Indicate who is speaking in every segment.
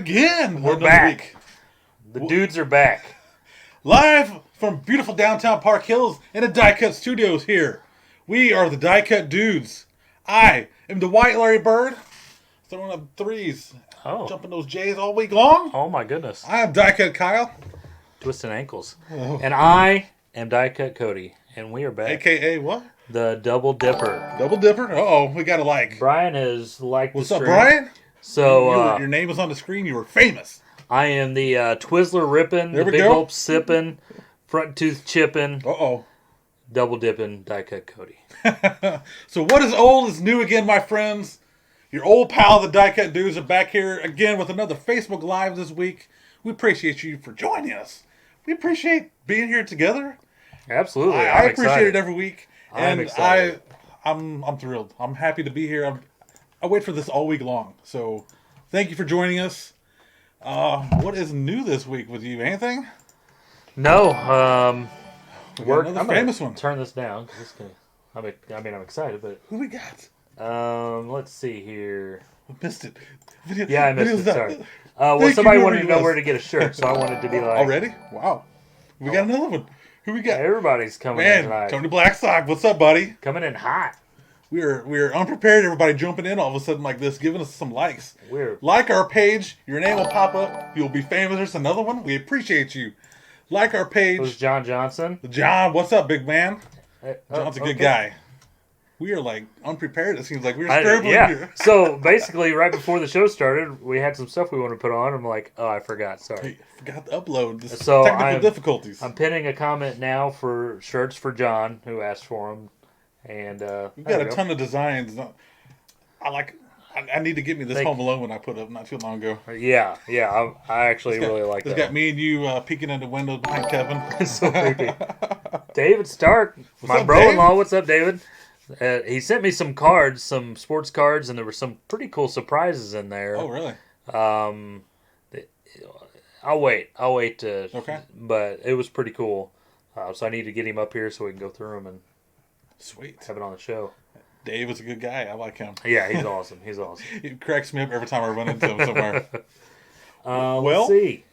Speaker 1: again.
Speaker 2: We're back. The dudes are back.
Speaker 1: Live from beautiful downtown Park Hills in the Die Cut Studios here. We are the Die Cut Dudes. I am the White Larry Bird. Throwing up threes.
Speaker 2: Oh.
Speaker 1: Jumping those J's all week long.
Speaker 2: Oh, my goodness.
Speaker 1: I am Die Cut Kyle.
Speaker 2: Twisting ankles. Oh. And I am Die Cut Cody. And we are back.
Speaker 1: AKA what?
Speaker 2: The Double Dipper.
Speaker 1: Double Dipper? Uh-oh, we got a like.
Speaker 2: Brian has liked
Speaker 1: What's
Speaker 2: the
Speaker 1: up,
Speaker 2: stream.
Speaker 1: Brian?
Speaker 2: So,
Speaker 1: your name was on the screen. You were famous.
Speaker 2: I am the Twizzler ripping, the big gulp sipping, front tooth chipping, double dipping, Die Cut Cody.
Speaker 1: So what is old is new again, my friends. Your old pal, the Die Cut Dudes, are back here again with another Facebook Live this week. We appreciate you for joining us. We appreciate being here together.
Speaker 2: Absolutely,
Speaker 1: I appreciate it every week, and
Speaker 2: I'm
Speaker 1: thrilled. I'm happy to be here. I wait for this all week long. So thank you for joining us. What is new this week with you? Anything?
Speaker 2: No.
Speaker 1: I'm famous one.
Speaker 2: Turn this down. I'm excited, but
Speaker 1: who we got?
Speaker 2: Let's see here.
Speaker 1: I missed it.
Speaker 2: I missed it. Sorry. Somebody wanted to know where to get a shirt, so I wanted to be like.
Speaker 1: Already? Wow. We got another one. Who we got?
Speaker 2: Everybody's coming in tonight.
Speaker 1: Tony Blackstock, what's up, buddy?
Speaker 2: Coming in hot.
Speaker 1: We're unprepared. Everybody jumping in all of a sudden like this, giving us some likes.
Speaker 2: Weird.
Speaker 1: Like our page. Your name will pop up. You'll be famous. There's another one. We appreciate you. Like our page.
Speaker 2: It was John Johnson.
Speaker 1: John, what's up, big man? John's a good guy. We are like unprepared. It seems like we're scrambling here.
Speaker 2: So basically, right before the show started, we had some stuff we wanted to put on. I'm like, I forgot. Sorry.
Speaker 1: Forgot to upload.
Speaker 2: Technical
Speaker 1: difficulties.
Speaker 2: I'm pinning a comment now for shirts for John, who asked for them. And
Speaker 1: we've got a ton of designs. I need to get me this Home Alone one I put up not too long ago.
Speaker 2: Yeah. I actually really like that.
Speaker 1: It's got me and you peeking in the window behind Kevin.
Speaker 2: It's so creepy. David Stark, my
Speaker 1: up,
Speaker 2: bro-in-law.
Speaker 1: Dave?
Speaker 2: What's up, David? He sent me some cards, some sports cards, and there were some pretty cool surprises in there.
Speaker 1: Oh, really?
Speaker 2: I'll wait.
Speaker 1: Okay.
Speaker 2: But it was pretty cool. So I need to get him up here so we can go through them and
Speaker 1: sweet
Speaker 2: have it on the show.
Speaker 1: Dave is a good guy. I like him.
Speaker 2: Yeah, he's awesome.
Speaker 1: He cracks me up every time I run into him somewhere.
Speaker 2: Let's see.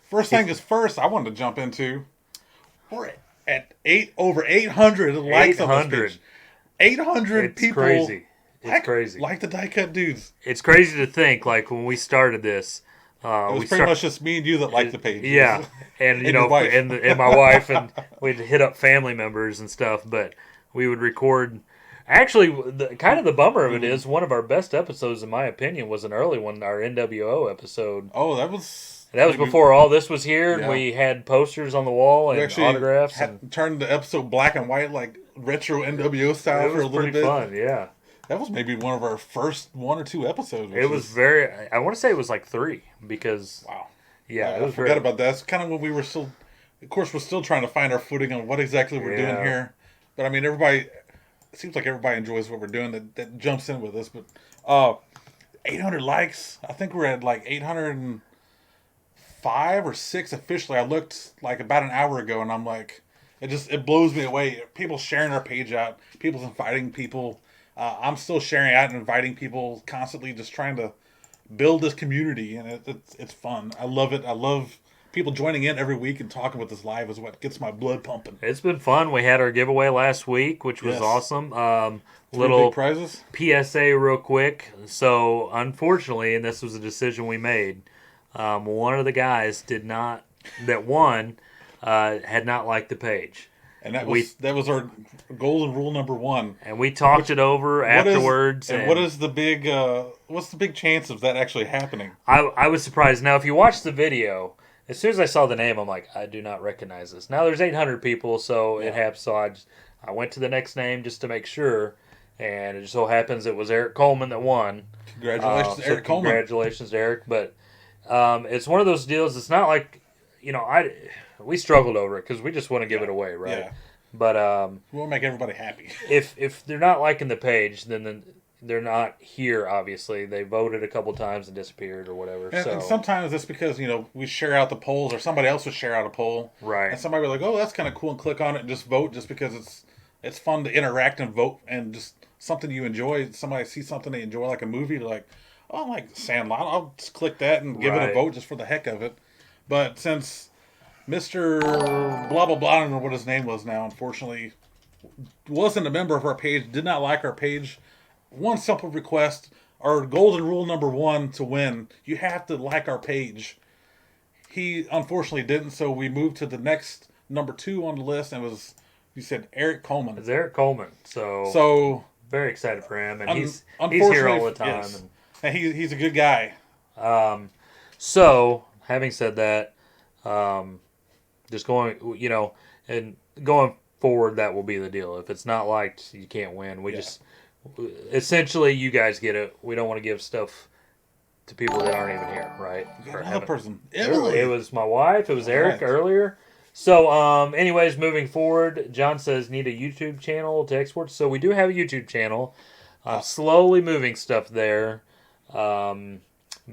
Speaker 1: First thing is first, I wanted to jump into. We're at over 800 likes on this page. 800 people.
Speaker 2: Crazy. It's crazy.
Speaker 1: Like the Die Cut Dudes.
Speaker 2: It's crazy to think, like, when we started this.
Speaker 1: It was pretty much just me and you that liked the page.
Speaker 2: Yeah. And,
Speaker 1: and my
Speaker 2: wife. And we'd hit up family members and stuff. But we would record. Actually, the bummer of it is one of our best episodes, in my opinion, was an early one, our NWO episode.
Speaker 1: Oh, that was
Speaker 2: before all this was here, and we had posters on the wall and autographs.
Speaker 1: Turned the episode black and white, like retro NWO style for a little bit.
Speaker 2: It was pretty fun, yeah.
Speaker 1: That was maybe one of our first 1 or 2 episodes.
Speaker 2: It was I want to say it was like 3, because...
Speaker 1: Wow.
Speaker 2: Yeah,
Speaker 1: I forgot about that. It's kind of when we were still... Of course, we're still trying to find our footing on what exactly we're doing here. But, I mean, everybody... It seems like everybody enjoys what we're doing that jumps in with us. But 800 likes. I think we're at like 805 or 6 officially. I looked like about an hour ago, and I'm like... It blows me away. People sharing our page out. People's inviting people. I'm still sharing out and inviting people constantly, just trying to build this community, and it's fun. I love it. I love people joining in every week and talking with us live is what gets my blood pumping.
Speaker 2: It's been fun. We had our giveaway last week, which was awesome.
Speaker 1: Little big prizes.
Speaker 2: PSA real quick. So, unfortunately, and this was a decision we made, one of the guys had not liked the page.
Speaker 1: And that was our golden rule number 1.
Speaker 2: And we talked it over afterwards.
Speaker 1: What is the big what's the big chance of that actually happening?
Speaker 2: I was surprised. Now, if you watch the video, as soon as I saw the name, I'm like, I do not recognize this. Now there's 800 people, so it happens. So I went to the next name just to make sure, and it just so happens it was Eric Coleman that won.
Speaker 1: Congratulations, Eric Coleman.
Speaker 2: Congratulations, Eric. But it's one of those deals. It's not like we struggled over it because we just want to give it away, right?
Speaker 1: Yeah.
Speaker 2: But
Speaker 1: we want to make everybody happy.
Speaker 2: If they're not liking the page, then they're not here. Obviously, they voted a couple times and disappeared or whatever.
Speaker 1: And sometimes it's because we share out the polls, or somebody else will share out a poll,
Speaker 2: right?
Speaker 1: And somebody will be like, "Oh, that's kind of cool," and click on it and just vote, just because it's fun to interact and vote, and just something you enjoy. Somebody sees something they enjoy, like a movie, they're like, oh, I like Sandlot. I'll just click that and give it a
Speaker 2: Right.
Speaker 1: vote just for the heck of it. But since Mr. Blah blah blah, I don't know what his name was now, unfortunately, wasn't a member of our page, did not like our page. One simple request: our golden rule number one to win, you have to like our page. He unfortunately didn't, so we moved to the next number two on the list, and it was, you said, Eric Coleman.
Speaker 2: It's Eric Coleman.
Speaker 1: So
Speaker 2: Very excited for him, and he's here
Speaker 1: unfortunately,
Speaker 2: all the time.
Speaker 1: yes. And he's a good guy.
Speaker 2: So, having said that, just going, and going forward, that will be the deal. If it's not liked, you can't win. We just, essentially, you guys get it. We don't want to give stuff to people that aren't even here, right?
Speaker 1: Another person.
Speaker 2: It was my wife. It was Eric
Speaker 1: Right.
Speaker 2: earlier. So, anyways, moving forward, John says need a YouTube channel to export. So we do have a YouTube channel. I'm slowly moving stuff there.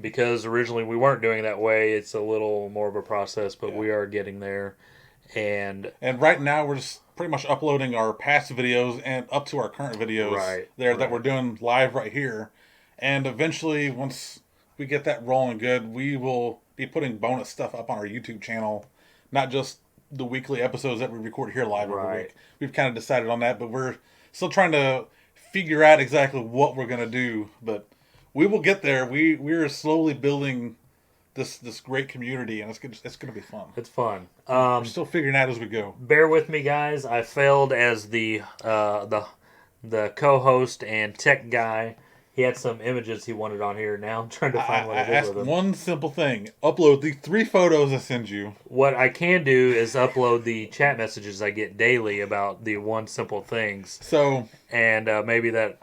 Speaker 2: Because originally we weren't doing it that way. It's a little more of a process, but we are getting there. And
Speaker 1: right now we're just pretty much uploading our past videos and up to our current videos that we're doing live right here. And eventually, once we get that rolling good, we will be putting bonus stuff up on our YouTube channel, not just the weekly episodes that we record here live every week. We've kind of decided on that, but we're still trying to figure out exactly what we're going to do. But we will get there. We're slowly building this great community, and it's going to be fun.
Speaker 2: It's fun.
Speaker 1: We're still figuring out as we go.
Speaker 2: Bear with me, guys. I failed as the co-host and tech guy. He had some images he wanted on here. Now I'm trying to find what I did with them.
Speaker 1: One simple thing: upload the 3 photos I send you.
Speaker 2: What I can do is upload the chat messages I get daily about the one simple things.
Speaker 1: So,
Speaker 2: and maybe
Speaker 1: his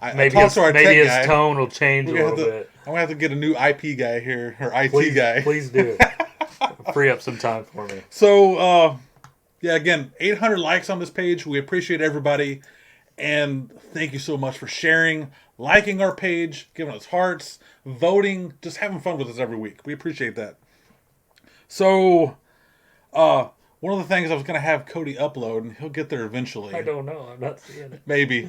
Speaker 2: tone will change a little bit.
Speaker 1: I'm gonna have to get a new IP guy here, or IT guy.
Speaker 2: Please do. Free up some time for me.
Speaker 1: So, again, 800 likes on this page. We appreciate everybody, and thank you so much for sharing, liking our page, giving us hearts, voting, just having fun with us every week. We appreciate that. So, one of the things I was going to have Cody upload, and he'll get there eventually.
Speaker 2: I don't know. I'm not seeing it.
Speaker 1: Maybe.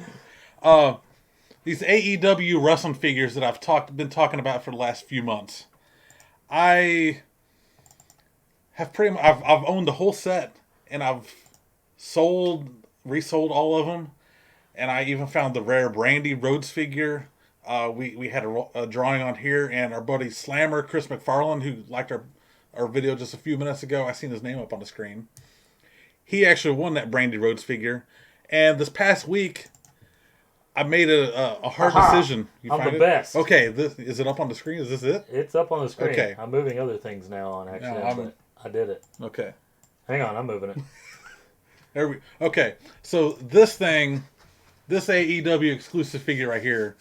Speaker 1: These AEW wrestling figures that I've been talking about for the last few months. I have I've owned the whole set, and I've resold all of them. And I even found the rare Brandy Rhodes figure. We had a drawing on here, and our buddy Slammer, Chris McFarland, who liked our video just a few minutes ago, I seen his name up on the screen. He actually won that Brandy Rhodes figure. And this past week, I made a hard decision.
Speaker 2: I'm the best.
Speaker 1: Okay, is it up on the screen? Is this it?
Speaker 2: It's up on the screen.
Speaker 1: Okay.
Speaker 2: I'm moving other things now on accident, but I did it.
Speaker 1: Okay.
Speaker 2: Hang on, I'm moving it.
Speaker 1: Okay, so this AEW exclusive figure right here,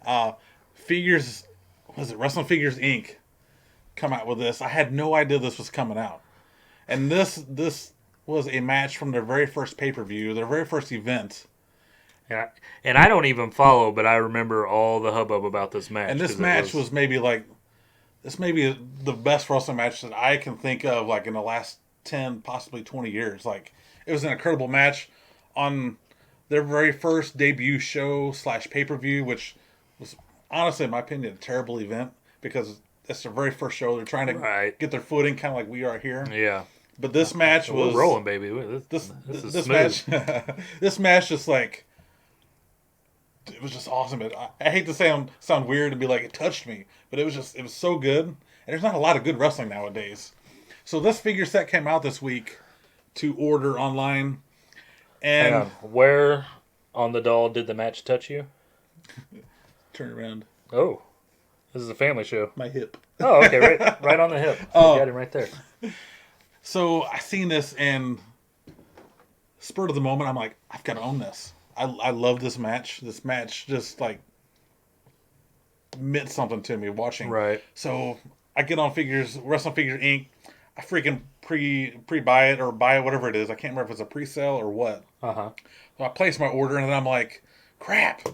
Speaker 1: Wrestling Figures Inc. come out with this. I had no idea this was coming out, and this was a match from their very first pay-per-view, their very first event.
Speaker 2: And I don't even follow, but I remember all the hubbub about this match.
Speaker 1: And this match was maybe the best wrestling match that I can think of, like in the last 10, possibly 20 years. Like, it was an incredible match on their very first debut show / pay-per-view, which was honestly, in my opinion, a terrible event because it's their very first show. They're trying to get their footing, kind of like we are here.
Speaker 2: Yeah.
Speaker 1: But this match was
Speaker 2: we're rolling, baby. This
Speaker 1: match. This match just like it was just awesome. I hate to sound weird and be like it touched me, but it was so good. And there's not a lot of good wrestling nowadays. So this figure set came out this week to order online. And
Speaker 2: hang on. Where on the doll did the match touch you?
Speaker 1: Turn around.
Speaker 2: Oh, this is a family show.
Speaker 1: My hip.
Speaker 2: Oh, okay, right on the hip. You got him right there.
Speaker 1: So I seen this and spur of the moment, I'm like, I've got to own this. I love this match. This match just like meant something to me watching.
Speaker 2: Right.
Speaker 1: So I get on Wrestling Figures Inc. I freaking pre-buy it or buy it, whatever it is. I can't remember if it's a pre-sale or what.
Speaker 2: Uh-huh.
Speaker 1: So I place my order and then I'm like, crap.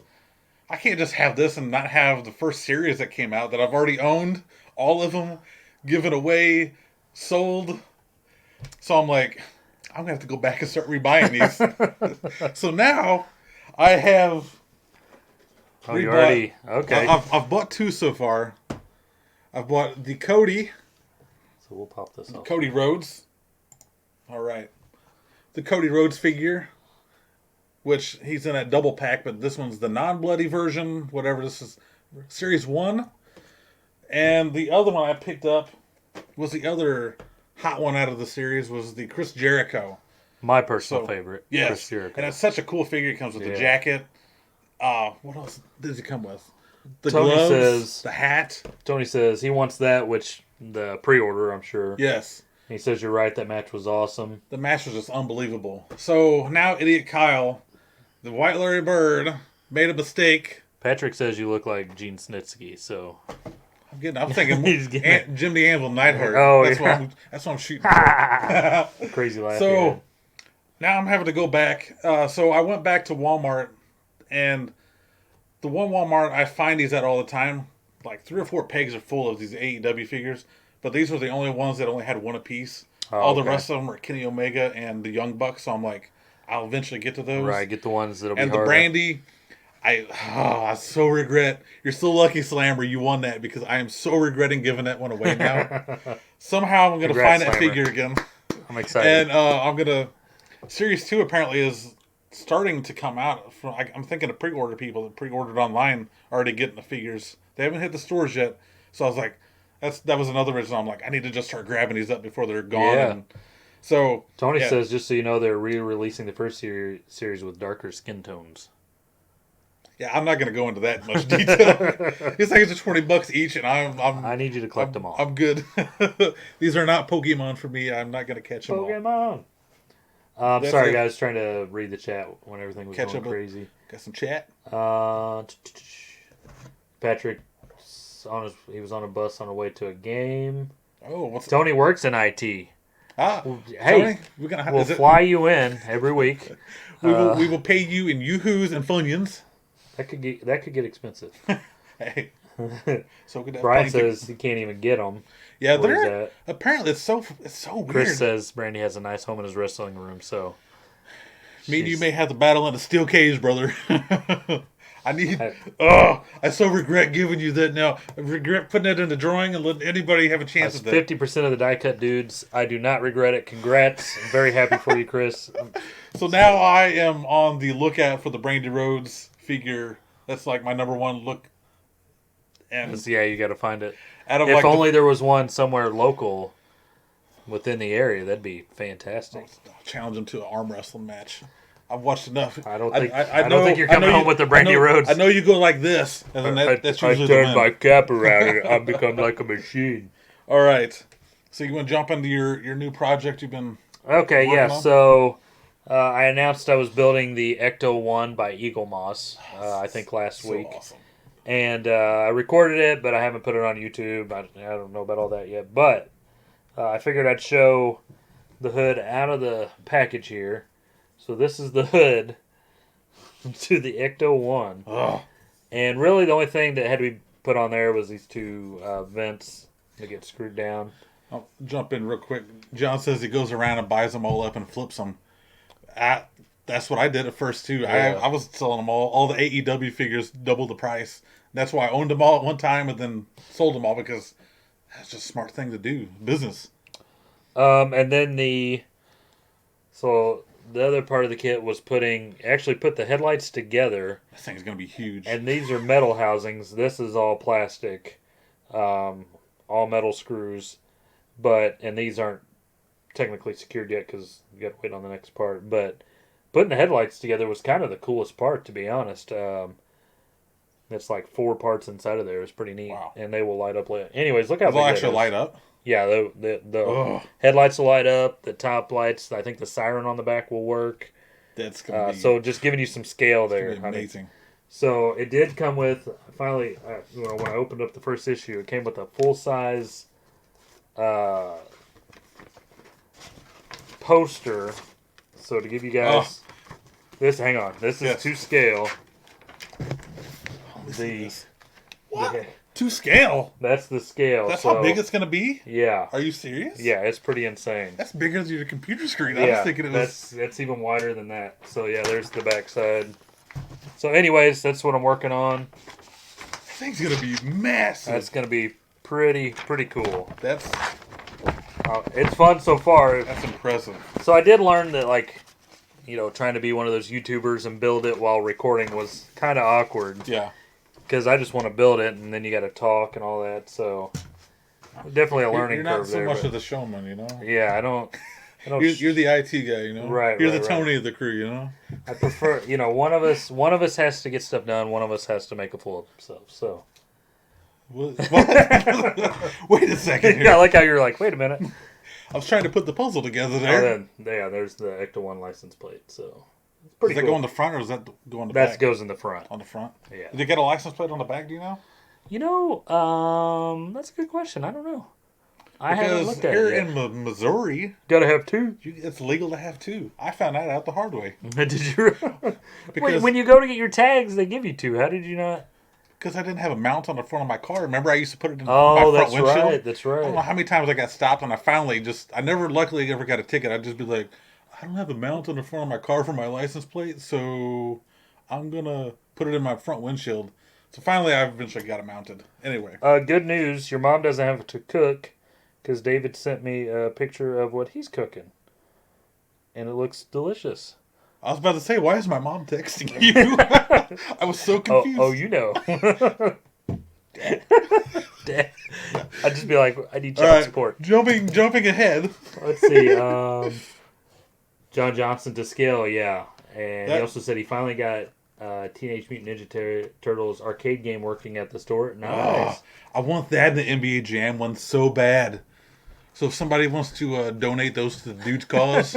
Speaker 1: I can't just have this and not have the first series that came out that I've already owned, all of them, given away, sold. So I'm like, I'm going to have to go back and start rebuying these. So now I have
Speaker 2: you already... Okay.
Speaker 1: I've bought 2 so far. I've bought the Cody.
Speaker 2: So we'll pop this off.
Speaker 1: Cody Rhodes. All right. The Cody Rhodes figure, which he's in a double pack, but this one's the non-bloody version, whatever this is, Series 1. And the other one I picked up was the other hot one out of the series, was the Chris Jericho.
Speaker 2: My personal favorite.
Speaker 1: Yes.
Speaker 2: Chris Jericho.
Speaker 1: And it's such a cool figure. It comes with the jacket. What else does it come with? The
Speaker 2: Tony
Speaker 1: gloves,
Speaker 2: says,
Speaker 1: the hat.
Speaker 2: Tony says he wants that, which the pre-order, I'm sure.
Speaker 1: Yes.
Speaker 2: He says you're right. That match was awesome.
Speaker 1: The match was just unbelievable. So now Idiot Kyle, the White Larry Bird, made a mistake.
Speaker 2: Patrick says you look like Gene Snitsky, so...
Speaker 1: I'm thinking Jim the Anvil Neidhart.
Speaker 2: Oh,
Speaker 1: that's what I'm shooting for.
Speaker 2: Crazy laugh.
Speaker 1: So now I'm having to go back. So I went back to Walmart, and the one Walmart I find these at all the time, like 3 or 4 pegs are full of these AEW figures, but these were the only ones that only had one apiece. All the rest of them are Kenny Omega and the Young Bucks, so I'm like, I'll eventually get to those.
Speaker 2: Right, get the ones that'll be
Speaker 1: And
Speaker 2: harder.
Speaker 1: the Brandy, I so regret. You're so lucky, Slammer, you won that, because I am so regretting giving that one away now. Somehow I'm going to find that
Speaker 2: Slammer.
Speaker 1: figure again.
Speaker 2: I'm excited.
Speaker 1: And I'm going to... Series 2 apparently is starting to come out. I'm thinking of pre-order people that pre-ordered online are already getting the figures. They haven't hit the stores yet. So I was like, that was another reason I'm like, I need to just start grabbing these up before they're gone.
Speaker 2: Yeah.
Speaker 1: And so
Speaker 2: Tony says, just so you know, they're re-releasing the first series with darker skin tones.
Speaker 1: Yeah, I'm not going to go into that much detail. These things are $20 each, and
Speaker 2: I need you to collect them all.
Speaker 1: I'm good. These are not Pokemon for me. I'm not going to catch them all.
Speaker 2: Pokemon. Sorry, guys. Trying to read the chat when everything was going crazy.
Speaker 1: Got some chat.
Speaker 2: Patrick, he was on a bus on the way to a game.
Speaker 1: Oh,
Speaker 2: Tony works in IT.
Speaker 1: Hey,
Speaker 2: Tony, we'll fly you in every week.
Speaker 1: We will pay you in Yoo-hoos and Funyuns.
Speaker 2: That could get expensive.
Speaker 1: Hey, so could that.
Speaker 2: Brian says he can't even get them.
Speaker 1: Yeah, they're apparently it's so weird.
Speaker 2: Chris says Brandy has a nice home in his wrestling room, so
Speaker 1: me and you may have to battle in a steel cage, brother. I so regret giving you that now. I regret putting it in the drawing and letting anybody have a chance at that.
Speaker 2: 50% of the die cut dudes. I do not regret it. Congrats. I'm very happy for you, Chris.
Speaker 1: So now I am on the lookout for the Brandy Rhodes figure. That's like my number one look. And
Speaker 2: yeah, you got to find it.
Speaker 1: If
Speaker 2: only there was one somewhere local within the area, that'd be fantastic.
Speaker 1: I'll challenge him to an arm wrestling match. I've watched enough.
Speaker 2: I don't think you're coming home with the Brandy Rhodes.
Speaker 1: I know you go like this, and then that's usually
Speaker 2: I turn my cap around and I become like a machine.
Speaker 1: All right. So you want to jump into your new project you've been
Speaker 2: working on?
Speaker 1: So
Speaker 2: I announced I was building the Ecto-1 by Eagle Moss, I think last week.
Speaker 1: Awesome.
Speaker 2: And I recorded it, but I haven't put it on YouTube. I don't know about all that yet. But I figured I'd show the hood out of the package here. So this is the hood to the Ecto-1.
Speaker 1: Oh.
Speaker 2: And really the only thing that had to be put on there was these 2 vents that get screwed down.
Speaker 1: I'll jump in real quick. John says he goes around and buys them all up and flips them. That's what I did at first, too.
Speaker 2: Yeah.
Speaker 1: I was selling them all. All the AEW figures, double the price. That's why I owned them all at one time and then sold them all, because that's just a smart thing to do. Business.
Speaker 2: And then the other part of the kit was put the headlights together.
Speaker 1: This thing's going to be huge.
Speaker 2: And these are metal housings. This is all plastic. All metal screws. And these aren't technically secured yet because you got to wait on the next part. But putting the headlights together was kind of the coolest part, to be honest. It's like 4 parts inside of there. It's pretty neat.
Speaker 1: Wow.
Speaker 2: And they will light up later. Anyways, look how big
Speaker 1: they'll
Speaker 2: that
Speaker 1: actually
Speaker 2: is.
Speaker 1: light up?
Speaker 2: Yeah, the headlights will light up. The top lights, I think the siren on the back will work.
Speaker 1: That's going to be...
Speaker 2: So just giving you some scale there.
Speaker 1: Amazing.
Speaker 2: So it did come with, finally, when I opened up the first issue, it came with a full-size poster. So to give you guys... This is to scale.
Speaker 1: What? To scale?
Speaker 2: That's the scale.
Speaker 1: That's how big it's going to be?
Speaker 2: Yeah.
Speaker 1: Are you serious?
Speaker 2: Yeah, it's pretty insane.
Speaker 1: That's bigger than your computer screen. I was thinking it was...
Speaker 2: That's even wider than that. So yeah, there's the backside. So anyways, that's what I'm working on.
Speaker 1: That thing's going to be massive.
Speaker 2: That's going to be pretty cool.
Speaker 1: That's
Speaker 2: It's fun so far.
Speaker 1: That's impressive.
Speaker 2: So I did learn that, like, trying to be one of those YouTubers and build it while recording was kind of awkward.
Speaker 1: Yeah.
Speaker 2: Because I just want to build it, and then you got to talk and all that. So definitely a learning
Speaker 1: curve. You're not
Speaker 2: curve
Speaker 1: so
Speaker 2: there.
Speaker 1: much of the showman,
Speaker 2: Yeah, I don't.
Speaker 1: You're the IT guy,
Speaker 2: Right.
Speaker 1: You're the Tony of the crew,
Speaker 2: I prefer, one of us has to get stuff done. One of us has to make a fool of himself. So.
Speaker 1: What? Wait a second here.
Speaker 2: Yeah, I like how you're like, wait a minute.
Speaker 1: I was trying to put the puzzle together there.
Speaker 2: There's the Ecto-1 license plate. So
Speaker 1: it's pretty cool. Does that go on the front or does that go on the back?
Speaker 2: That goes in the front.
Speaker 1: On the front?
Speaker 2: Yeah.
Speaker 1: Did they get a license plate on the back, do you know?
Speaker 2: That's a good question. I don't know. I haven't looked at
Speaker 1: here
Speaker 2: it yet.
Speaker 1: in Missouri,
Speaker 2: gotta have two.
Speaker 1: It's legal to have two. I found that out the hard way.
Speaker 2: Did you? Wait, when you go to get your tags, they give you two. How did you not?
Speaker 1: Because I didn't have a mount on the front of my car. Remember, I used to put it in
Speaker 2: my
Speaker 1: front windshield?
Speaker 2: Right, that's right.
Speaker 1: I don't know how many times I got stopped, and I never luckily ever got a ticket. I'd just be like, I don't have a mount on the front of my car for my license plate, so I'm going to put it in my front windshield. So finally, I eventually got it mounted. Anyway.
Speaker 2: Good news. Your mom doesn't have to cook, because David sent me a picture of what he's cooking. And it looks delicious.
Speaker 1: I was about to say, why is my mom texting you? I was so confused.
Speaker 2: Dad. I'd just be like, I need child support.
Speaker 1: Jumping ahead.
Speaker 2: Let's see. John Johnson to scale, yeah. And he also said he finally got Teenage Mutant Ninja Turtles arcade game working at the store. Nice.
Speaker 1: I want that in the NBA Jam one so bad. So if somebody wants to donate those to the dude's cause,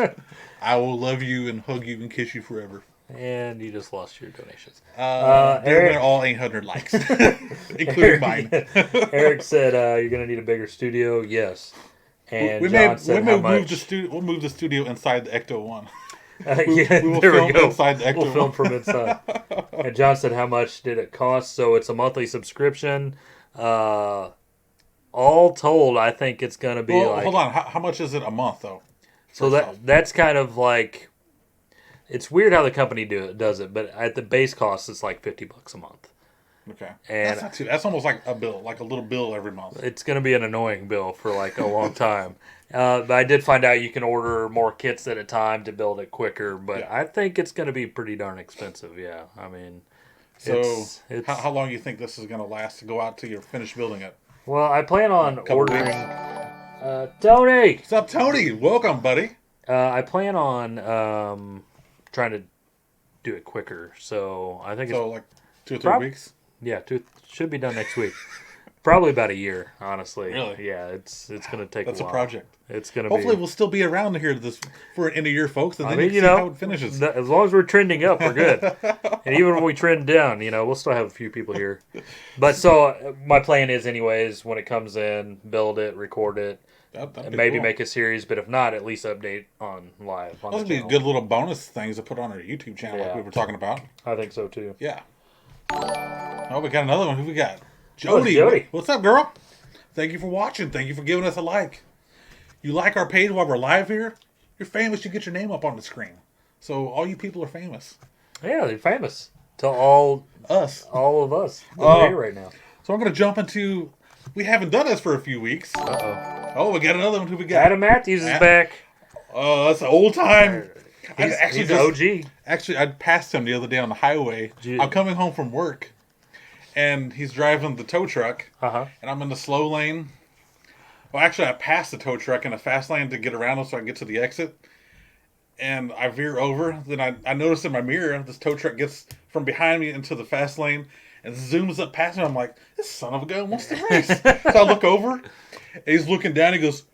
Speaker 1: I will love you and hug you and kiss you forever.
Speaker 2: And you just lost your donations.
Speaker 1: They're all 800 likes, including mine.
Speaker 2: Eric said you're going to need a bigger studio. Yes. And John said how much?
Speaker 1: We'll move the studio inside the Ecto-1.
Speaker 2: We will film inside the Ecto-1. We'll film from inside. And John said how much did it cost? So it's a monthly subscription. All told, I think it's going to be
Speaker 1: hold on. How much is it a month, though?
Speaker 2: So that's kind of like... It's weird how the company does it, but at the base cost, it's like $50 a month.
Speaker 1: Okay.
Speaker 2: And
Speaker 1: that's not too... That's almost like a bill, like a little bill every month.
Speaker 2: It's going to be an annoying bill for like a long time. But I did find out you can order more kits at a time to build it quicker, but I think it's going to be pretty darn expensive, yeah. I mean...
Speaker 1: So, how long do you think this is going to last to go out till you're finished building it?
Speaker 2: Well, I plan on ordering... Tony!
Speaker 1: What's up, Tony? Welcome, buddy.
Speaker 2: I plan on trying to do it quicker, so I think it's...
Speaker 1: like 2 or 3 weeks?
Speaker 2: Yeah, should be done next week. Probably about a year, honestly.
Speaker 1: Really?
Speaker 2: Yeah, it's going to take a while.
Speaker 1: That's a project.
Speaker 2: It's going to
Speaker 1: Hopefully we'll still be around here for an end of year, folks, and then you can see how it finishes.
Speaker 2: As long as we're trending up, we're good. And even when we trend down, we'll still have a few people here. But so my plan is anyways, when it comes in, build it, record it, and maybe make a series, but if not, at least update on live.
Speaker 1: Those would be good little bonus things to put on our YouTube channel like we were talking about.
Speaker 2: I think so too.
Speaker 1: Yeah. Oh, we got another one. Who we got? Jody.
Speaker 2: Jody.
Speaker 1: What's up, girl? Thank you for watching. Thank you for giving us a like. You like our page while we're live here? You're famous. You get your name up on the screen. So all you people are famous.
Speaker 2: Yeah, they're famous. To all of us that are here right now.
Speaker 1: So I'm going to jump into... We haven't done this for a few weeks.
Speaker 2: Uh-oh.
Speaker 1: Oh, we got another one. Who we got?
Speaker 2: Adam Matthews is back.
Speaker 1: Oh, that's an old time.
Speaker 2: He's an OG.
Speaker 1: Actually, I passed him the other day on the highway. I'm coming home from work, and he's driving the tow truck, and I'm in the slow lane. Well, actually, I passed the tow truck in a fast lane to get around him so I can get to the exit. And I veer over. Then I notice in my mirror, this tow truck gets from behind me into the fast lane and zooms up past me. I'm like, this son of a gun wants to race. So I look over, and he's looking down. He goes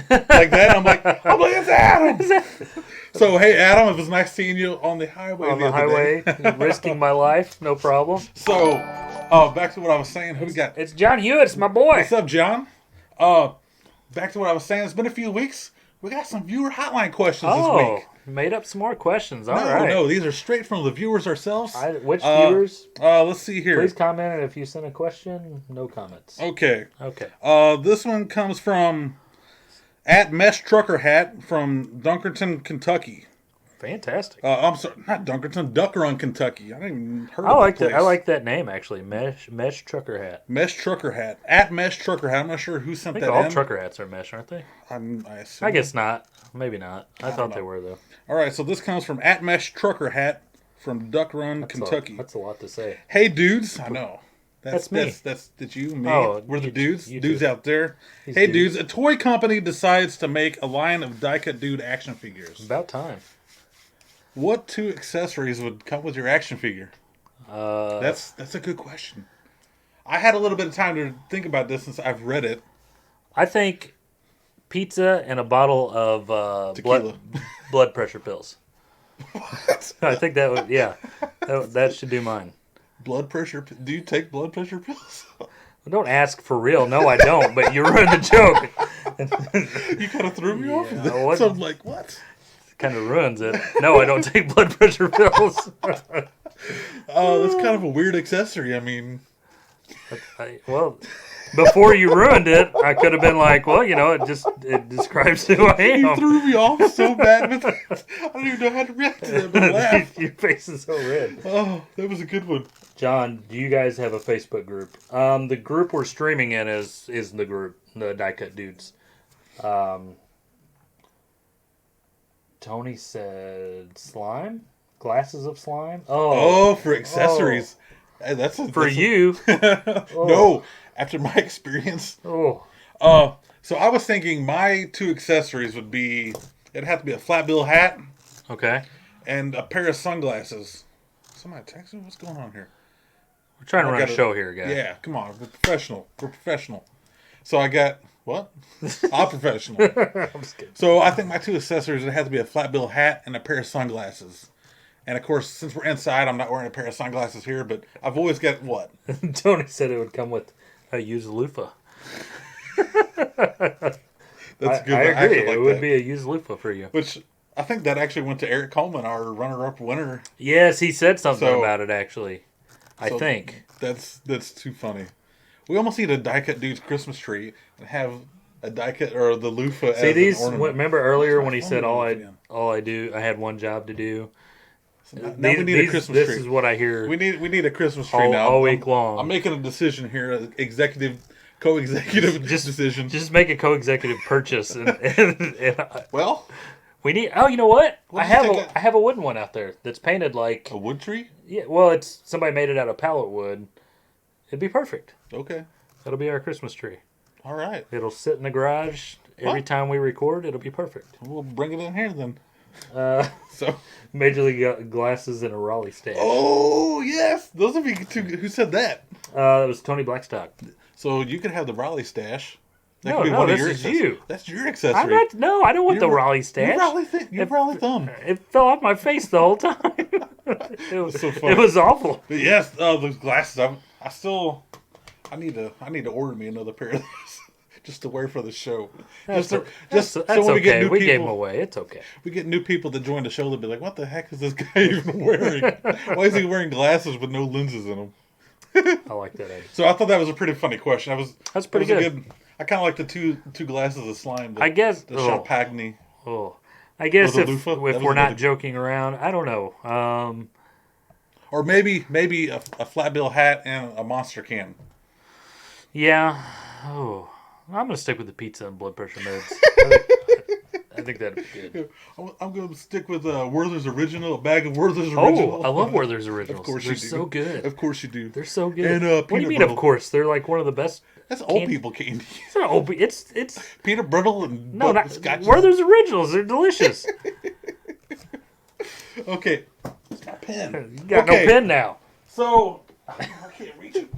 Speaker 1: like that. I'm like, it's Adam. So, hey, Adam, it was nice seeing you on the highway.
Speaker 2: On the highway, risking my life, no problem.
Speaker 1: So, back to what I was saying. Who we got?
Speaker 2: It's John Hewitt. It's my boy.
Speaker 1: What's up, John? Back to what I was saying. It's been a few weeks. We got some viewer hotline questions this week.
Speaker 2: Made up some more questions. All right.
Speaker 1: No, these are straight from the viewers ourselves.
Speaker 2: Which viewers?
Speaker 1: Let's see here.
Speaker 2: Please comment, and if you send a question, no comments.
Speaker 1: Okay.
Speaker 2: Okay.
Speaker 1: This one comes from @Mesh Trucker Hat from Dunkerton, Kentucky.
Speaker 2: Fantastic.
Speaker 1: I'm sorry, not Dunkerton, Duck Run, Kentucky. I didn't even heard
Speaker 2: I
Speaker 1: of
Speaker 2: like
Speaker 1: that
Speaker 2: that.
Speaker 1: place.
Speaker 2: I like that name actually. Mesh trucker hat.
Speaker 1: Mesh Trucker Hat. At Mesh Trucker Hat. I'm not sure who
Speaker 2: I
Speaker 1: sent
Speaker 2: think
Speaker 1: that
Speaker 2: all
Speaker 1: in.
Speaker 2: trucker hats are mesh, aren't they?
Speaker 1: I assume.
Speaker 2: I guess not. Maybe not. I
Speaker 1: don't
Speaker 2: thought
Speaker 1: know.
Speaker 2: they were though.
Speaker 1: All right, so this comes from At Mesh Trucker Hat from Duck Run, Kentucky.
Speaker 2: That's a lot to say.
Speaker 1: Hey, dudes. I know.
Speaker 2: That's me.
Speaker 1: That's you, me.
Speaker 2: Oh,
Speaker 1: We're the
Speaker 2: you-
Speaker 1: dudes.
Speaker 2: you
Speaker 1: Dudes
Speaker 2: too.
Speaker 1: out there.
Speaker 2: He's
Speaker 1: Hey,
Speaker 2: dudes.
Speaker 1: dudes. A toy company decides to make a line of die-cut dude action figures.
Speaker 2: About time.
Speaker 1: What two accessories would come with your action figure? That's a good question. I had a little bit of time to think about this since I've read it.
Speaker 2: I think pizza and a bottle of
Speaker 1: Tequila.
Speaker 2: blood pressure pills.
Speaker 1: What?
Speaker 2: I think that would that should do mine.
Speaker 1: Blood pressure? Do you take blood pressure pills?
Speaker 2: Don't ask for real. No, I don't. But you ruined the joke.
Speaker 1: You kind of threw me off of
Speaker 2: Yeah,
Speaker 1: that.
Speaker 2: what-
Speaker 1: So I'm like, what?
Speaker 2: Kind of ruins it. No, I don't take blood pressure pills.
Speaker 1: Oh, that's kind of a weird accessory. I mean,
Speaker 2: Well, before you ruined it, I could have been like, well, it describes who I
Speaker 1: you
Speaker 2: am.
Speaker 1: threw me off so bad with that. I don't even know how to react to that, but I laughed.
Speaker 2: Your face is so red.
Speaker 1: Oh, that was a good one.
Speaker 2: John, do you guys have a Facebook group? The group we're streaming in is the group, the Die Cut Dudes. Tony said slime? Glasses of slime?
Speaker 1: Oh, for accessories. Hey, that's a,
Speaker 2: For
Speaker 1: that's
Speaker 2: you?
Speaker 1: No, after my experience.
Speaker 2: Oh.
Speaker 1: So I was thinking my two accessories would be, it'd have to be a flat bill hat
Speaker 2: Okay.
Speaker 1: and a pair of sunglasses. Somebody texting? What's going on here?
Speaker 2: We're trying to
Speaker 1: I
Speaker 2: run a
Speaker 1: gotta-
Speaker 2: show here, guys.
Speaker 1: Yeah, come on. We're professional. We're professional. So I got, what? I'm professional.
Speaker 2: I'm just kidding.
Speaker 1: So I think my two accessories would have to be a flat bill hat and a pair of sunglasses. And of course, since we're inside, I'm not wearing a pair of sunglasses here, but I've always got what?
Speaker 2: Tony said it would come with a used loofah.
Speaker 1: That's good.
Speaker 2: I agree.
Speaker 1: actually like
Speaker 2: it would
Speaker 1: that.
Speaker 2: be a used loofah for you.
Speaker 1: Which I think that actually went to Eric Coleman, our runner-up winner.
Speaker 2: Yes, he said something
Speaker 1: So-
Speaker 2: about it, actually. I
Speaker 1: So
Speaker 2: think.
Speaker 1: that's too funny. We almost need a die-cut dude's Christmas tree and have a die-cut or the loofah
Speaker 2: See
Speaker 1: as
Speaker 2: these?
Speaker 1: an ornament.
Speaker 2: Remember earlier when he
Speaker 1: phone
Speaker 2: said
Speaker 1: again?
Speaker 2: all I do, I had one job to do.
Speaker 1: So now we need a Christmas
Speaker 2: This
Speaker 1: tree.
Speaker 2: is what I hear
Speaker 1: We need a Christmas tree
Speaker 2: all,
Speaker 1: now.
Speaker 2: all week long.
Speaker 1: I'm making a decision here, co-executive decision.
Speaker 2: Just make a co-executive purchase, and
Speaker 1: Well,
Speaker 2: we need. Oh, you know what?
Speaker 1: We'll
Speaker 2: I
Speaker 1: just
Speaker 2: have
Speaker 1: take
Speaker 2: I have a wooden one out there that's painted like.
Speaker 1: a wood tree.
Speaker 2: Yeah, well, it's somebody made it out of pallet wood. It'd be perfect.
Speaker 1: Okay,
Speaker 2: That'll be our Christmas tree.
Speaker 1: all right.
Speaker 2: It'll sit in the garage every
Speaker 1: What?
Speaker 2: time we record. It'll be perfect.
Speaker 1: We'll bring it in here then.
Speaker 2: Uh,
Speaker 1: So,
Speaker 2: Major League glasses and a Raleigh stash.
Speaker 1: oh yes, those would be two. Who said that?
Speaker 2: It was Tony Blackstock.
Speaker 1: So you could have the Raleigh stash. That
Speaker 2: No,
Speaker 1: could be
Speaker 2: no,
Speaker 1: one of
Speaker 2: this
Speaker 1: your
Speaker 2: is
Speaker 1: accessories.
Speaker 2: you.
Speaker 1: That's your accessory.
Speaker 2: I'm not. No, I don't want the
Speaker 1: You're-
Speaker 2: Raleigh stash.
Speaker 1: Your Raleigh thumb.
Speaker 2: It fell off my face the whole time. it was
Speaker 1: so funny.
Speaker 2: It was awful.
Speaker 1: But yes, those glasses. I need to order me another pair of those just to wear for the show.
Speaker 2: That's
Speaker 1: so
Speaker 2: okay.
Speaker 1: when we get new
Speaker 2: we gave them
Speaker 1: people,
Speaker 2: away. It's okay.
Speaker 1: we get new people that join the show. They'll be like, "What the heck is this guy even wearing? Why is he wearing glasses with no lenses in them?"
Speaker 2: I like that idea.
Speaker 1: So I thought that was a pretty funny question.
Speaker 2: That's pretty
Speaker 1: that was a
Speaker 2: good.
Speaker 1: I kind of like the two glasses of slime.
Speaker 2: I guess.
Speaker 1: The Champagne.
Speaker 2: Oh, I guess
Speaker 1: the
Speaker 2: if
Speaker 1: loofah? That
Speaker 2: if
Speaker 1: was
Speaker 2: we're not
Speaker 1: another-
Speaker 2: joking around, I don't know.
Speaker 1: Or maybe a flat bill hat and a monster can.
Speaker 2: Yeah. Oh, I'm gonna stick with the pizza and blood pressure meds. I think that'd be good.
Speaker 1: I'm going to stick with Werther's Original, a bag of Werther's Original.
Speaker 2: Oh, I love Werther's Originals.
Speaker 1: Of course
Speaker 2: They're
Speaker 1: you do.
Speaker 2: so good.
Speaker 1: Of course you do.
Speaker 2: They're so good.
Speaker 1: And,
Speaker 2: what do you
Speaker 1: peanut
Speaker 2: mean?
Speaker 1: brittle.
Speaker 2: Of course, they're like one of the best.
Speaker 1: That's old
Speaker 2: candy-
Speaker 1: people candy.
Speaker 2: It's not old. It's
Speaker 1: Peanut brittle and
Speaker 2: no, not
Speaker 1: scotches.
Speaker 2: Werther's Originals. They're delicious.
Speaker 1: Okay. It's my pen.
Speaker 2: You got
Speaker 1: Okay.
Speaker 2: no pen now.
Speaker 1: So, I can't reach it.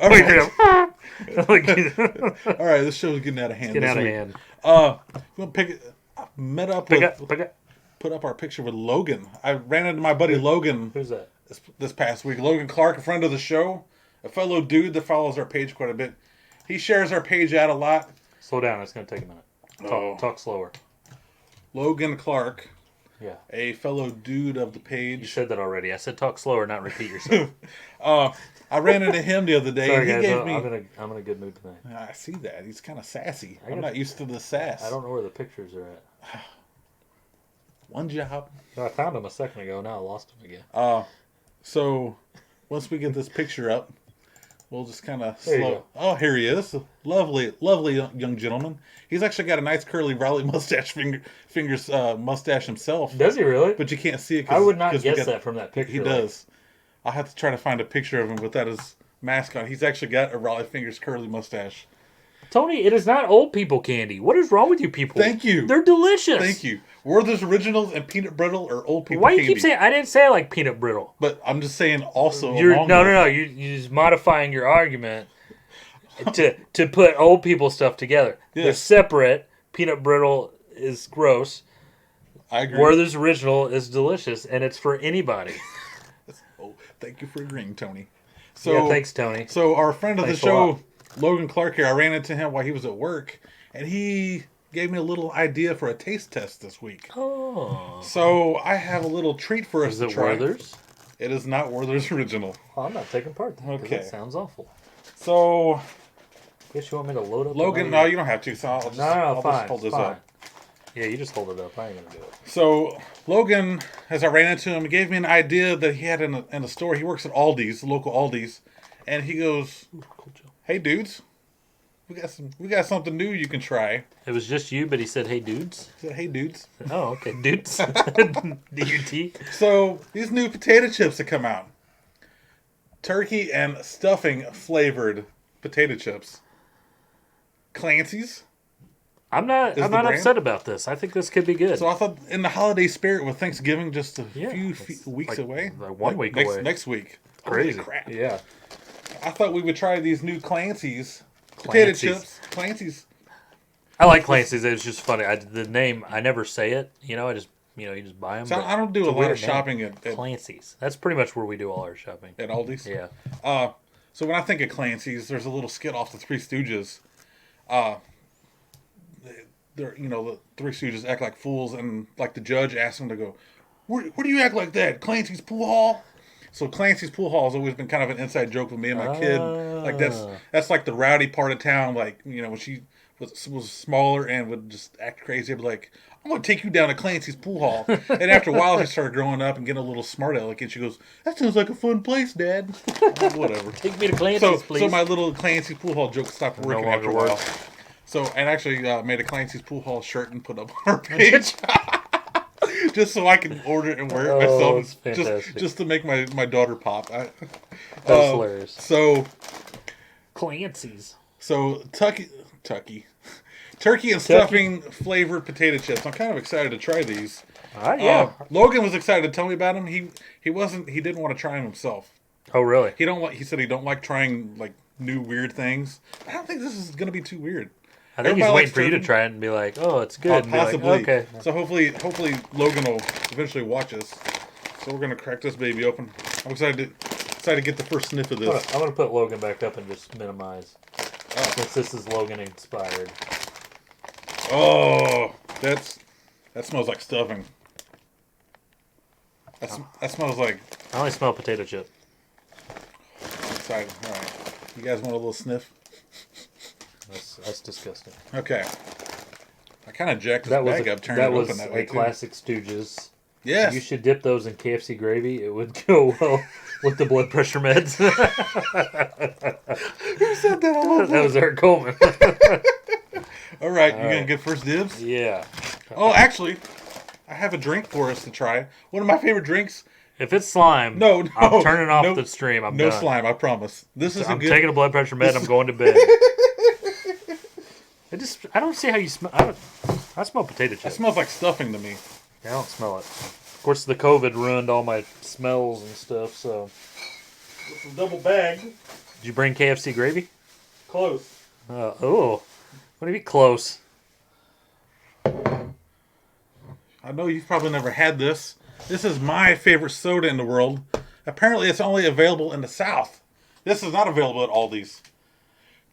Speaker 1: All
Speaker 2: Like,
Speaker 1: right.
Speaker 2: like,
Speaker 1: All right, this show's getting out of hand.
Speaker 2: get
Speaker 1: this
Speaker 2: out of
Speaker 1: week.
Speaker 2: hand.
Speaker 1: We're gonna pick it. I met up
Speaker 2: Pick
Speaker 1: with,
Speaker 2: up. Pick up.
Speaker 1: put up our picture with Logan. I ran into my buddy Logan
Speaker 2: Who's that?
Speaker 1: this past week. Logan Clark, a friend of the show, a fellow dude that follows our page quite a bit. He shares our page out a lot.
Speaker 2: Slow down. It's gonna take a minute.
Speaker 1: Oh.
Speaker 2: Talk slower.
Speaker 1: Logan Clark,
Speaker 2: Yeah.
Speaker 1: a fellow dude of the
Speaker 2: You
Speaker 1: page.
Speaker 2: said that already. I said talk slower, not repeat yourself.
Speaker 1: I ran into him the other day.
Speaker 2: Sorry,
Speaker 1: and
Speaker 2: guys.
Speaker 1: he gave me.
Speaker 2: I'm in a good mood tonight.
Speaker 1: I see that. He's kind of sassy.
Speaker 2: I
Speaker 1: I'm
Speaker 2: got-
Speaker 1: not used to the sass.
Speaker 2: I don't know where the pictures are at.
Speaker 1: One job.
Speaker 2: I found him a second ago. Now I lost him again.
Speaker 1: So once we get this picture up, we'll just kind of
Speaker 2: There you
Speaker 1: slow.
Speaker 2: go.
Speaker 1: Oh, here he is. Lovely, lovely young gentleman. He's actually got a nice curly Raleigh fingers mustache himself.
Speaker 2: Does he really?
Speaker 1: But you can't see it.
Speaker 2: I would not guess that from that picture.
Speaker 1: He does. I'll have to try to find a picture of him without his mask on. He's actually got a Raleigh fingers curly mustache.
Speaker 2: Tony, it is not old people candy. What is wrong with you people?
Speaker 1: Thank you.
Speaker 2: They're delicious.
Speaker 1: Thank you. Werther's Originals and Peanut Brittle are old people
Speaker 2: Why
Speaker 1: candy.
Speaker 2: you keep saying? I didn't say I like peanut brittle.
Speaker 1: But I'm just saying also.
Speaker 2: No. You're just modifying your argument to put old people stuff together.
Speaker 1: Yes.
Speaker 2: They're separate. Peanut brittle is gross.
Speaker 1: I agree.
Speaker 2: Werther's Original is delicious, and it's for anybody.
Speaker 1: Oh, thank you for agreeing, Tony. So,
Speaker 2: yeah, thanks, Tony.
Speaker 1: So our friend of the
Speaker 2: Thanks a
Speaker 1: show,
Speaker 2: lot.
Speaker 1: Logan Clark here, I ran into him while he was at work, and he gave me a little idea for a taste test this week.
Speaker 2: Oh.
Speaker 1: So I have a little treat for us
Speaker 2: Is
Speaker 1: to
Speaker 2: it
Speaker 1: try.
Speaker 2: Werther's?
Speaker 1: It is not Werther's Original.
Speaker 2: Well, I'm not taking part then, 'cause
Speaker 1: Okay.
Speaker 2: that sounds awful.
Speaker 1: So,
Speaker 2: Guess you want me to load up?
Speaker 1: Logan, no, you don't have to. So I'll just, I'll
Speaker 2: fine.
Speaker 1: just hold this
Speaker 2: fine.
Speaker 1: up.
Speaker 2: Yeah, you just hold it up. I ain't gonna do it.
Speaker 1: So Logan, as I ran into him, he gave me an idea that he had in a store. He works at Aldi's, the local Aldi's, and he goes,
Speaker 2: Cool, Joe.
Speaker 1: "Hey dudes, we got something new you can try."
Speaker 2: It was just you, but he said, "Hey, dudes."
Speaker 1: I said, "Hey dudes."
Speaker 2: Oh, okay, dudes. D-U-T.
Speaker 1: So these new potato chips that come out, turkey and stuffing flavored potato chips. Clancy's.
Speaker 2: I'm not
Speaker 1: the brand?
Speaker 2: upset about this. I think this could be good.
Speaker 1: So I thought in the holiday spirit with Thanksgiving just a few
Speaker 2: it's
Speaker 1: weeks away.
Speaker 2: like 1 week
Speaker 1: next,
Speaker 2: away.
Speaker 1: Next week.
Speaker 2: Crazy.
Speaker 1: Holy crap.
Speaker 2: Yeah.
Speaker 1: I thought we would try these new Clancy's potato
Speaker 2: Clancy's.
Speaker 1: chips. Clancy's.
Speaker 2: I like Clancy's. It's just funny. The name, I never say it. I just, you just buy them.
Speaker 1: So I don't do a lot of shopping at
Speaker 2: Clancy's. That's pretty much where we do all our shopping.
Speaker 1: Aldi's.
Speaker 2: Yeah.
Speaker 1: So when I think of Clancy's, there's a little skit off the Three Stooges. The Three Stooges act like fools, and like the judge asks them to go, where do you act like that? Clancy's Pool Hall? So Clancy's Pool Hall has always been kind of an inside joke with me and my kid. Like that's like the rowdy part of town. Like when she was smaller and would just act crazy, I'd be like, I'm gonna take you down to Clancy's Pool Hall. And after a while, she started growing up and getting a little smart aleck, and she goes, "That sounds like a fun place, Dad." Whatever.
Speaker 2: Take me to Clancy's, please.
Speaker 1: So my little Clancy's Pool Hall joke stopped working after a while. So, and actually made a Clancy's Pool Hall shirt and put up on our page. Just so I can order it and wear it myself. Just to make my daughter pop.
Speaker 2: That's hilarious.
Speaker 1: So,
Speaker 2: Clancy's.
Speaker 1: So, turkey and stuffing flavored potato chips. I'm kind of excited to try these.
Speaker 2: Yeah.
Speaker 1: Logan was excited to tell me about them. He didn't want to try them himself.
Speaker 2: Oh, really?
Speaker 1: He said he don't like trying like new weird things. I don't think this is going to be too weird.
Speaker 2: I think he's waiting for you to try it and be like, "Oh, it's good."
Speaker 1: Possibly.
Speaker 2: Like, okay.
Speaker 1: So hopefully Logan will eventually watch us. So we're gonna crack this baby open. I'm excited to get the first sniff of this.
Speaker 2: I'm gonna put Logan back up and just minimize, since this is Logan inspired.
Speaker 1: Oh, that smells like stuffing. That smells like.
Speaker 2: I only smell potato chip.
Speaker 1: I'm excited. All right, you guys want a little sniff?
Speaker 2: That's disgusting.
Speaker 1: Okay. I kind of jacked this bag up, turned it open that way
Speaker 2: a classic Stooges.
Speaker 1: Yes.
Speaker 2: You should dip those in KFC gravy. It would go well with the blood pressure meds.
Speaker 1: Who said that?
Speaker 2: That was Eric Coleman.
Speaker 1: All right, you're gonna get first dibs.
Speaker 2: Yeah.
Speaker 1: Oh, actually, I have a drink for us to try. One of my favorite drinks.
Speaker 2: If it's slime,
Speaker 1: no,
Speaker 2: I'm turning off the stream. I'm
Speaker 1: no
Speaker 2: done.
Speaker 1: slime. I promise.
Speaker 2: I'm taking a blood pressure med. I'm going to bed. I don't see how you smell. I smell potato chips.
Speaker 1: It smells like stuffing to me.
Speaker 2: I don't smell it. Of course, the COVID ruined all my smells and stuff. So,
Speaker 1: It's a double bag.
Speaker 2: did you bring KFC gravy?
Speaker 1: Close.
Speaker 2: What do you mean close?
Speaker 1: I know you've probably never had this. This is my favorite soda in the world. Apparently, it's only available in the South. This is not available at Aldi's.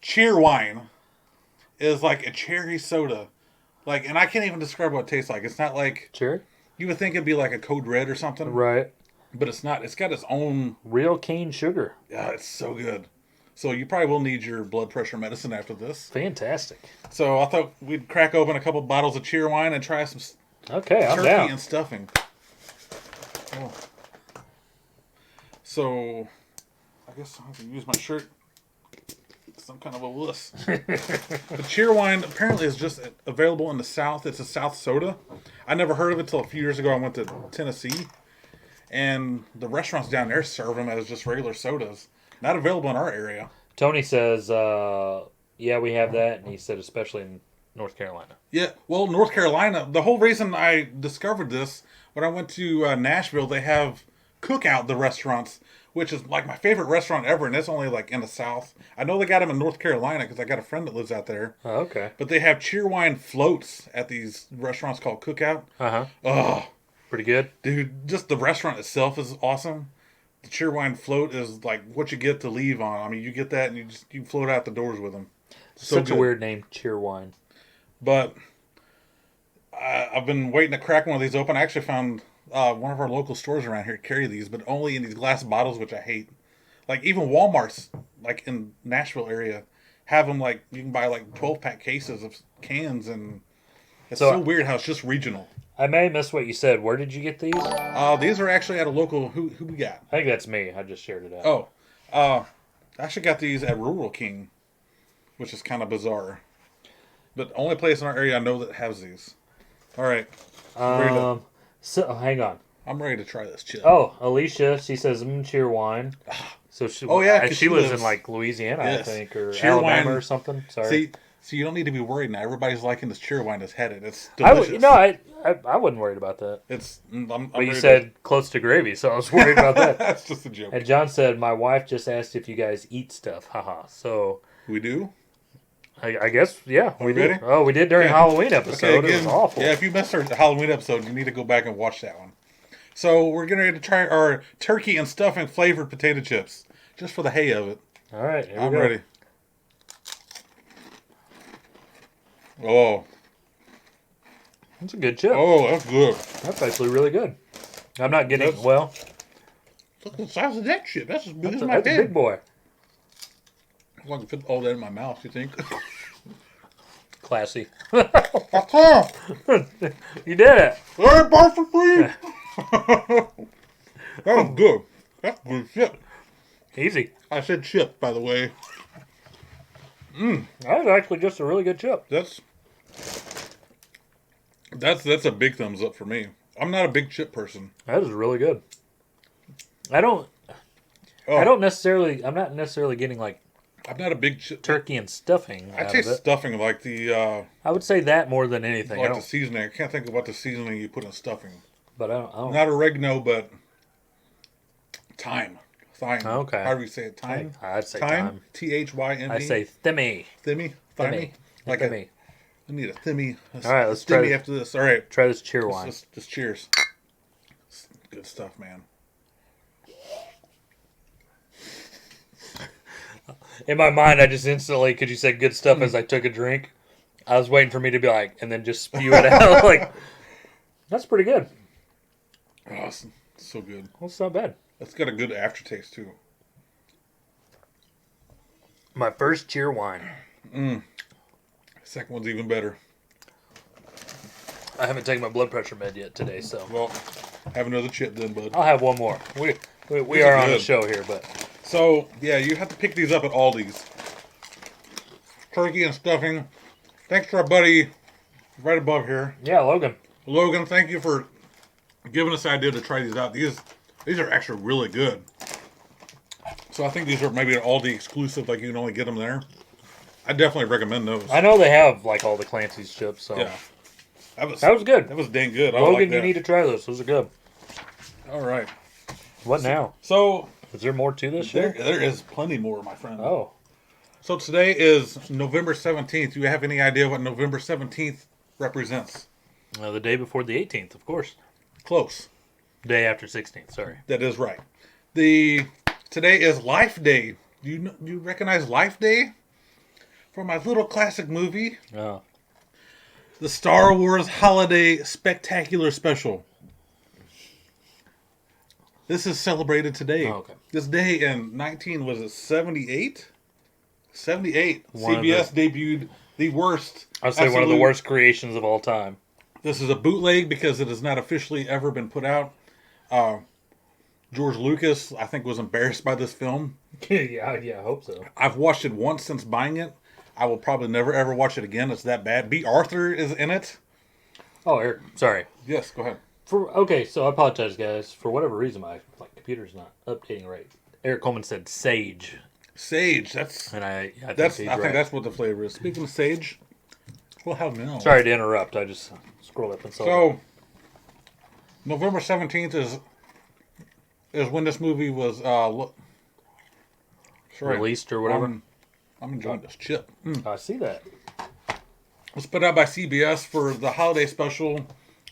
Speaker 1: Cheerwine is like a cherry soda. And I can't even describe what it tastes like. It's not like...
Speaker 2: Cherry?
Speaker 1: You would think it'd be like a Code Red or something.
Speaker 2: Right.
Speaker 1: But it's not. It's got its own...
Speaker 2: Real cane sugar.
Speaker 1: Yeah, it's so good. So you probably will need your blood pressure medicine after this.
Speaker 2: Fantastic.
Speaker 1: So I thought we'd crack open a couple bottles of Cheerwine and try some
Speaker 2: Okay, I'm
Speaker 1: turkey
Speaker 2: down.
Speaker 1: and stuffing. Oh. So, I guess I have to use my shirt. Some kind of a wuss. The Cheerwine apparently is just available in the South. It's a South soda. I never heard of it until a few years ago. I went to Tennessee, and the restaurants down there serve them as just regular sodas. Not available in our area.
Speaker 2: Tony says, yeah, we have that, and he said especially in North Carolina.
Speaker 1: Yeah, well, North Carolina, the whole reason I discovered this, when I went to Nashville, they have Cookout, the restaurants, which is like my favorite restaurant ever, and it's only like in the South. I know they got them in North Carolina because I got a friend that lives out there.
Speaker 2: Oh, okay.
Speaker 1: But they have Cheerwine floats at these restaurants called Cookout.
Speaker 2: Uh-huh.
Speaker 1: Oh,
Speaker 2: Pretty good?
Speaker 1: dude, just the restaurant itself is awesome. The Cheerwine float is like what you get to leave on. I mean, you get that and you float out the doors with them. So
Speaker 2: Such
Speaker 1: good.
Speaker 2: a weird name, Cheerwine.
Speaker 1: But I've been waiting to crack one of these open. I actually found one of our local stores around here carry these, but only in these glass bottles, which I hate. Like even Walmart's, like in Nashville area, have them like you can buy like 12-pack cases of cans, and it's so weird how it's just regional.
Speaker 2: I may have missed what you said. Where did you get these?
Speaker 1: These are actually at a local. Who we got?
Speaker 2: I think that's me. I just shared it out.
Speaker 1: Oh, I actually got these at Rural King, which is kind of bizarre. But only place in our area I know that has these. All right.
Speaker 2: So hang on.
Speaker 1: I'm ready to try this chip.
Speaker 2: Oh, Alicia, she says Cheerwine. So she, she lives in like Louisiana,
Speaker 1: yes.
Speaker 2: I think, or
Speaker 1: Cheerwine,
Speaker 2: Alabama or something. Sorry.
Speaker 1: See, you don't need to be worried now. Everybody's liking this Cheerwine that's headed. It's delicious.
Speaker 2: I wasn't worried about that.
Speaker 1: But
Speaker 2: you said close to gravy, so I was worried about that.
Speaker 1: That's just a joke.
Speaker 2: And John said, my wife just asked if you guys eat stuff. Haha. So
Speaker 1: we do.
Speaker 2: I guess, yeah, we
Speaker 1: ready?
Speaker 2: did. Oh, we did during Halloween episode.
Speaker 1: Okay, again,
Speaker 2: it was awful.
Speaker 1: Yeah, if you missed our Halloween episode, you need to go back and watch that one. So we're going to try our turkey and stuffing flavored potato chips, just for the hay of it.
Speaker 2: All right, here
Speaker 1: I'm
Speaker 2: we go.
Speaker 1: ready. Oh,
Speaker 2: That's a good chip.
Speaker 1: oh, that's good.
Speaker 2: That's actually really good. I'm not getting
Speaker 1: Look at the size of that chip. That's as big as my
Speaker 2: that's a
Speaker 1: head.
Speaker 2: big boy.
Speaker 1: I can fit all that in my mouth. You think?
Speaker 2: Classy.
Speaker 1: That's all.
Speaker 2: You did it.
Speaker 1: Hey, bar for free. That was good. That's good chip.
Speaker 2: Easy.
Speaker 1: I said chip, by the way.
Speaker 2: That was actually just a really good chip.
Speaker 1: That's a big thumbs up for me. I'm not a big chip person.
Speaker 2: That is really good. I'm not necessarily getting like
Speaker 1: I'm not a big chip.
Speaker 2: turkey and stuffing.
Speaker 1: I taste stuffing like the
Speaker 2: I would say that more than anything.
Speaker 1: like the seasoning. I can't think of what the seasoning you put in stuffing.
Speaker 2: But I don't.
Speaker 1: Not oregano, but thyme.
Speaker 2: Okay.
Speaker 1: How do you say it? Thyme.
Speaker 2: I'd say thyme.
Speaker 1: Thyme.
Speaker 2: I say thimmy.
Speaker 1: Thimmy.
Speaker 2: Thimmy.
Speaker 1: Like
Speaker 2: thimmy.
Speaker 1: I need a thimmy.
Speaker 2: All right, let's try
Speaker 1: thimmy
Speaker 2: this.
Speaker 1: after this. All right.
Speaker 2: Try this Cheerwine.
Speaker 1: Just cheers. Good stuff, man.
Speaker 2: In my mind, I just instantly, because you said good stuff as I took a drink, I was waiting for me to be like, and then just spew it out. Like, that's pretty good.
Speaker 1: Oh, it's so good.
Speaker 2: Well, it's not bad.
Speaker 1: It's got a good aftertaste too.
Speaker 2: My first Cheerwine.
Speaker 1: Second one's even better.
Speaker 2: I haven't taken my blood pressure med yet today, so
Speaker 1: Well, have another chip then, bud.
Speaker 2: I'll have one more. We
Speaker 1: These
Speaker 2: are
Speaker 1: are
Speaker 2: on the
Speaker 1: good.
Speaker 2: show here, but
Speaker 1: So, yeah, you have to pick these up at Aldi's. Turkey and stuffing. Thanks to our buddy right above here.
Speaker 2: yeah, Logan.
Speaker 1: Logan, thank you for giving us the idea to try these out. These are actually really good. So I think these are maybe an Aldi exclusive, like you can only get them there. I definitely recommend those.
Speaker 2: I know they have like all the Clancy's chips, so
Speaker 1: Yeah. That was
Speaker 2: good.
Speaker 1: That was dang good. I
Speaker 2: Logan,
Speaker 1: like that.
Speaker 2: you need to try those. Those are good.
Speaker 1: All right.
Speaker 2: What now?
Speaker 1: So
Speaker 2: Is there more to this shit?
Speaker 1: there is plenty more, my friend.
Speaker 2: Oh,
Speaker 1: So today is November 17th. Do you have any idea what November 17th represents?
Speaker 2: the day before the 18th, of course.
Speaker 1: Close.
Speaker 2: Day after 16th. Sorry.
Speaker 1: That is right. Today is Life Day. Do you recognize Life Day? From my little classic movie,
Speaker 2: Oh.
Speaker 1: the Star Wars Holiday Spectacular Special. This is celebrated today.
Speaker 2: Oh, okay.
Speaker 1: This day in 78? 78.
Speaker 2: One of
Speaker 1: CBS debuted the worst.
Speaker 2: I'd say one of the worst creations of all time.
Speaker 1: This is a bootleg because it has not officially ever been put out. George Lucas, I think, was embarrassed by this film.
Speaker 2: yeah, I hope so.
Speaker 1: I've watched it once since buying it. I will probably never ever watch it again. It's that bad. B. Arthur is in it.
Speaker 2: Oh, Eric, sorry.
Speaker 1: Yes, go ahead.
Speaker 2: Okay, so I apologize, guys. For whatever reason, my computer's not updating right. Eric Coleman said sage.
Speaker 1: Sage. That's.
Speaker 2: And I think
Speaker 1: That's.
Speaker 2: he's
Speaker 1: I think
Speaker 2: right.
Speaker 1: that's what the flavor is. Speaking of sage, well, how now?
Speaker 2: Sorry to interrupt. I just scrolled up and saw.
Speaker 1: So, November 17th is when this movie was
Speaker 2: released or whatever.
Speaker 1: I'm enjoying this chip.
Speaker 2: I see that.
Speaker 1: It was put out by CBS for the holiday special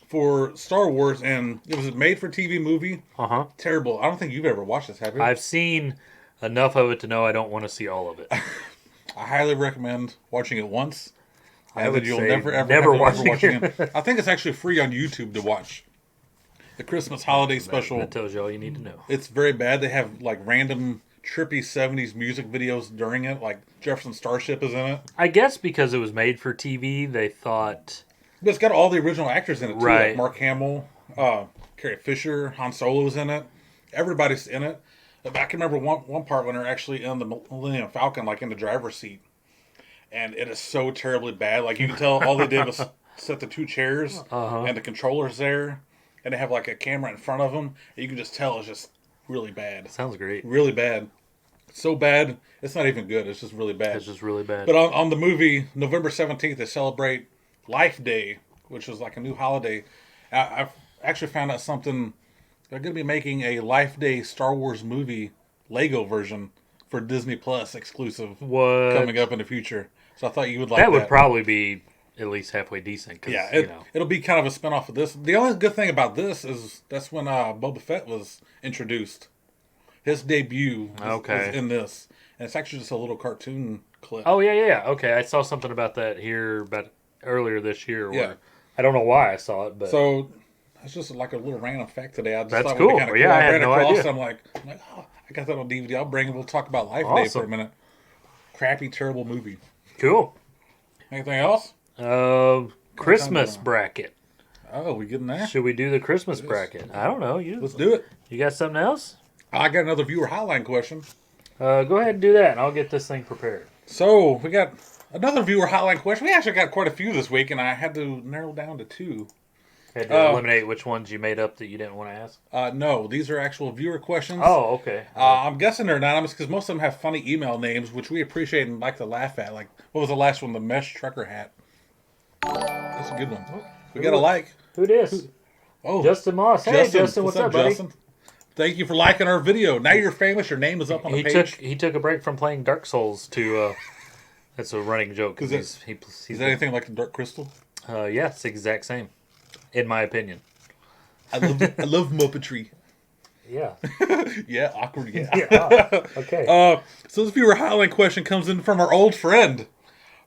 Speaker 1: for Star Wars, and it was a made-for-TV movie.
Speaker 2: Uh-huh.
Speaker 1: Terrible. I don't think you've ever watched this, have you?
Speaker 2: I've seen enough of it to know I don't want to see all of it.
Speaker 1: I highly recommend watching it once.
Speaker 2: I would
Speaker 1: you'll
Speaker 2: say
Speaker 1: never
Speaker 2: never watching
Speaker 1: it. I think it's actually free on YouTube to watch. The Christmas holiday special.
Speaker 2: That tells you all you need to know.
Speaker 1: It's very bad. They have like random trippy 70s music videos during it. Like Jefferson Starship is in it.
Speaker 2: I guess because it was made for TV, they thought...
Speaker 1: But it's got all the original actors in it too.
Speaker 2: Right.
Speaker 1: Like Mark Hamill, Carrie Fisher, Han Solo's in it. Everybody's in it. I can remember one part when they're actually in the Millennium Falcon, like in the driver's seat. And it is so terribly bad. Like you can tell all they did was set the two chairs and the controllers there. And they have like a camera in front of them. And you can just tell it's just really bad.
Speaker 2: Sounds great.
Speaker 1: Really bad. So bad, it's not even good. It's just really bad.
Speaker 2: It's just really bad.
Speaker 1: But on the movie, November 17th, they celebrate Life Day, which is like a new holiday. I've actually found out something. They're going to be making a Life Day Star Wars movie Lego version for Disney Plus exclusive
Speaker 2: What?
Speaker 1: coming up in the future. So I thought you would like that.
Speaker 2: That would probably be at least halfway decent.
Speaker 1: Yeah,
Speaker 2: you know.
Speaker 1: it'll be kind of a spinoff of this. The only good thing about this is that's when Boba Fett was introduced. His debut is in this. And it's actually just a little cartoon clip.
Speaker 2: Oh, yeah. Okay, I saw something about that here earlier this year. Where,
Speaker 1: Yeah.
Speaker 2: I don't know why I saw it, but...
Speaker 1: So, it's just like a little random fact today. I just
Speaker 2: That's
Speaker 1: thought
Speaker 2: cool.
Speaker 1: it would be kind of cool.
Speaker 2: Yeah, I
Speaker 1: I
Speaker 2: had
Speaker 1: ran
Speaker 2: no
Speaker 1: across
Speaker 2: idea.
Speaker 1: I'm like, oh, I got that on DVD. I'll bring it. We'll talk about Life Day for a minute. Crappy, terrible movie.
Speaker 2: Cool.
Speaker 1: Anything else?
Speaker 2: Christmas bracket.
Speaker 1: Oh, we getting there?
Speaker 2: Should we do the Christmas bracket? I don't know.
Speaker 1: Let's do it.
Speaker 2: You got something else?
Speaker 1: I got another viewer hotline question.
Speaker 2: Go ahead and do that, and I'll get this thing prepared.
Speaker 1: So, we got another viewer hotline question. We actually got quite a few this week, and I had to narrow down to two.
Speaker 2: Had to eliminate which ones you made up that you didn't want to ask?
Speaker 1: No, these are actual viewer questions.
Speaker 2: Oh, okay.
Speaker 1: I'm guessing they're anonymous because most of them have funny email names, which we appreciate and like to laugh at. Like, what was the last one? The mesh trucker hat. That's a good one. We got a like.
Speaker 2: Who this?
Speaker 1: Oh,
Speaker 2: Justin Moss. Hey, Justin, what's up, buddy?
Speaker 1: Justin? Thank you for liking our video. Now you're famous. Your name is up on the page.
Speaker 2: He took a break from playing Dark Souls to. That's a running joke.
Speaker 1: Is that anything like the Dark Crystal?
Speaker 2: Yes, exact same. In my opinion.
Speaker 1: I love Muppetry.
Speaker 2: Yeah.
Speaker 1: Yeah, awkward. Yeah.
Speaker 2: Yeah. Okay.
Speaker 1: So this viewer hotline question comes in from our old friend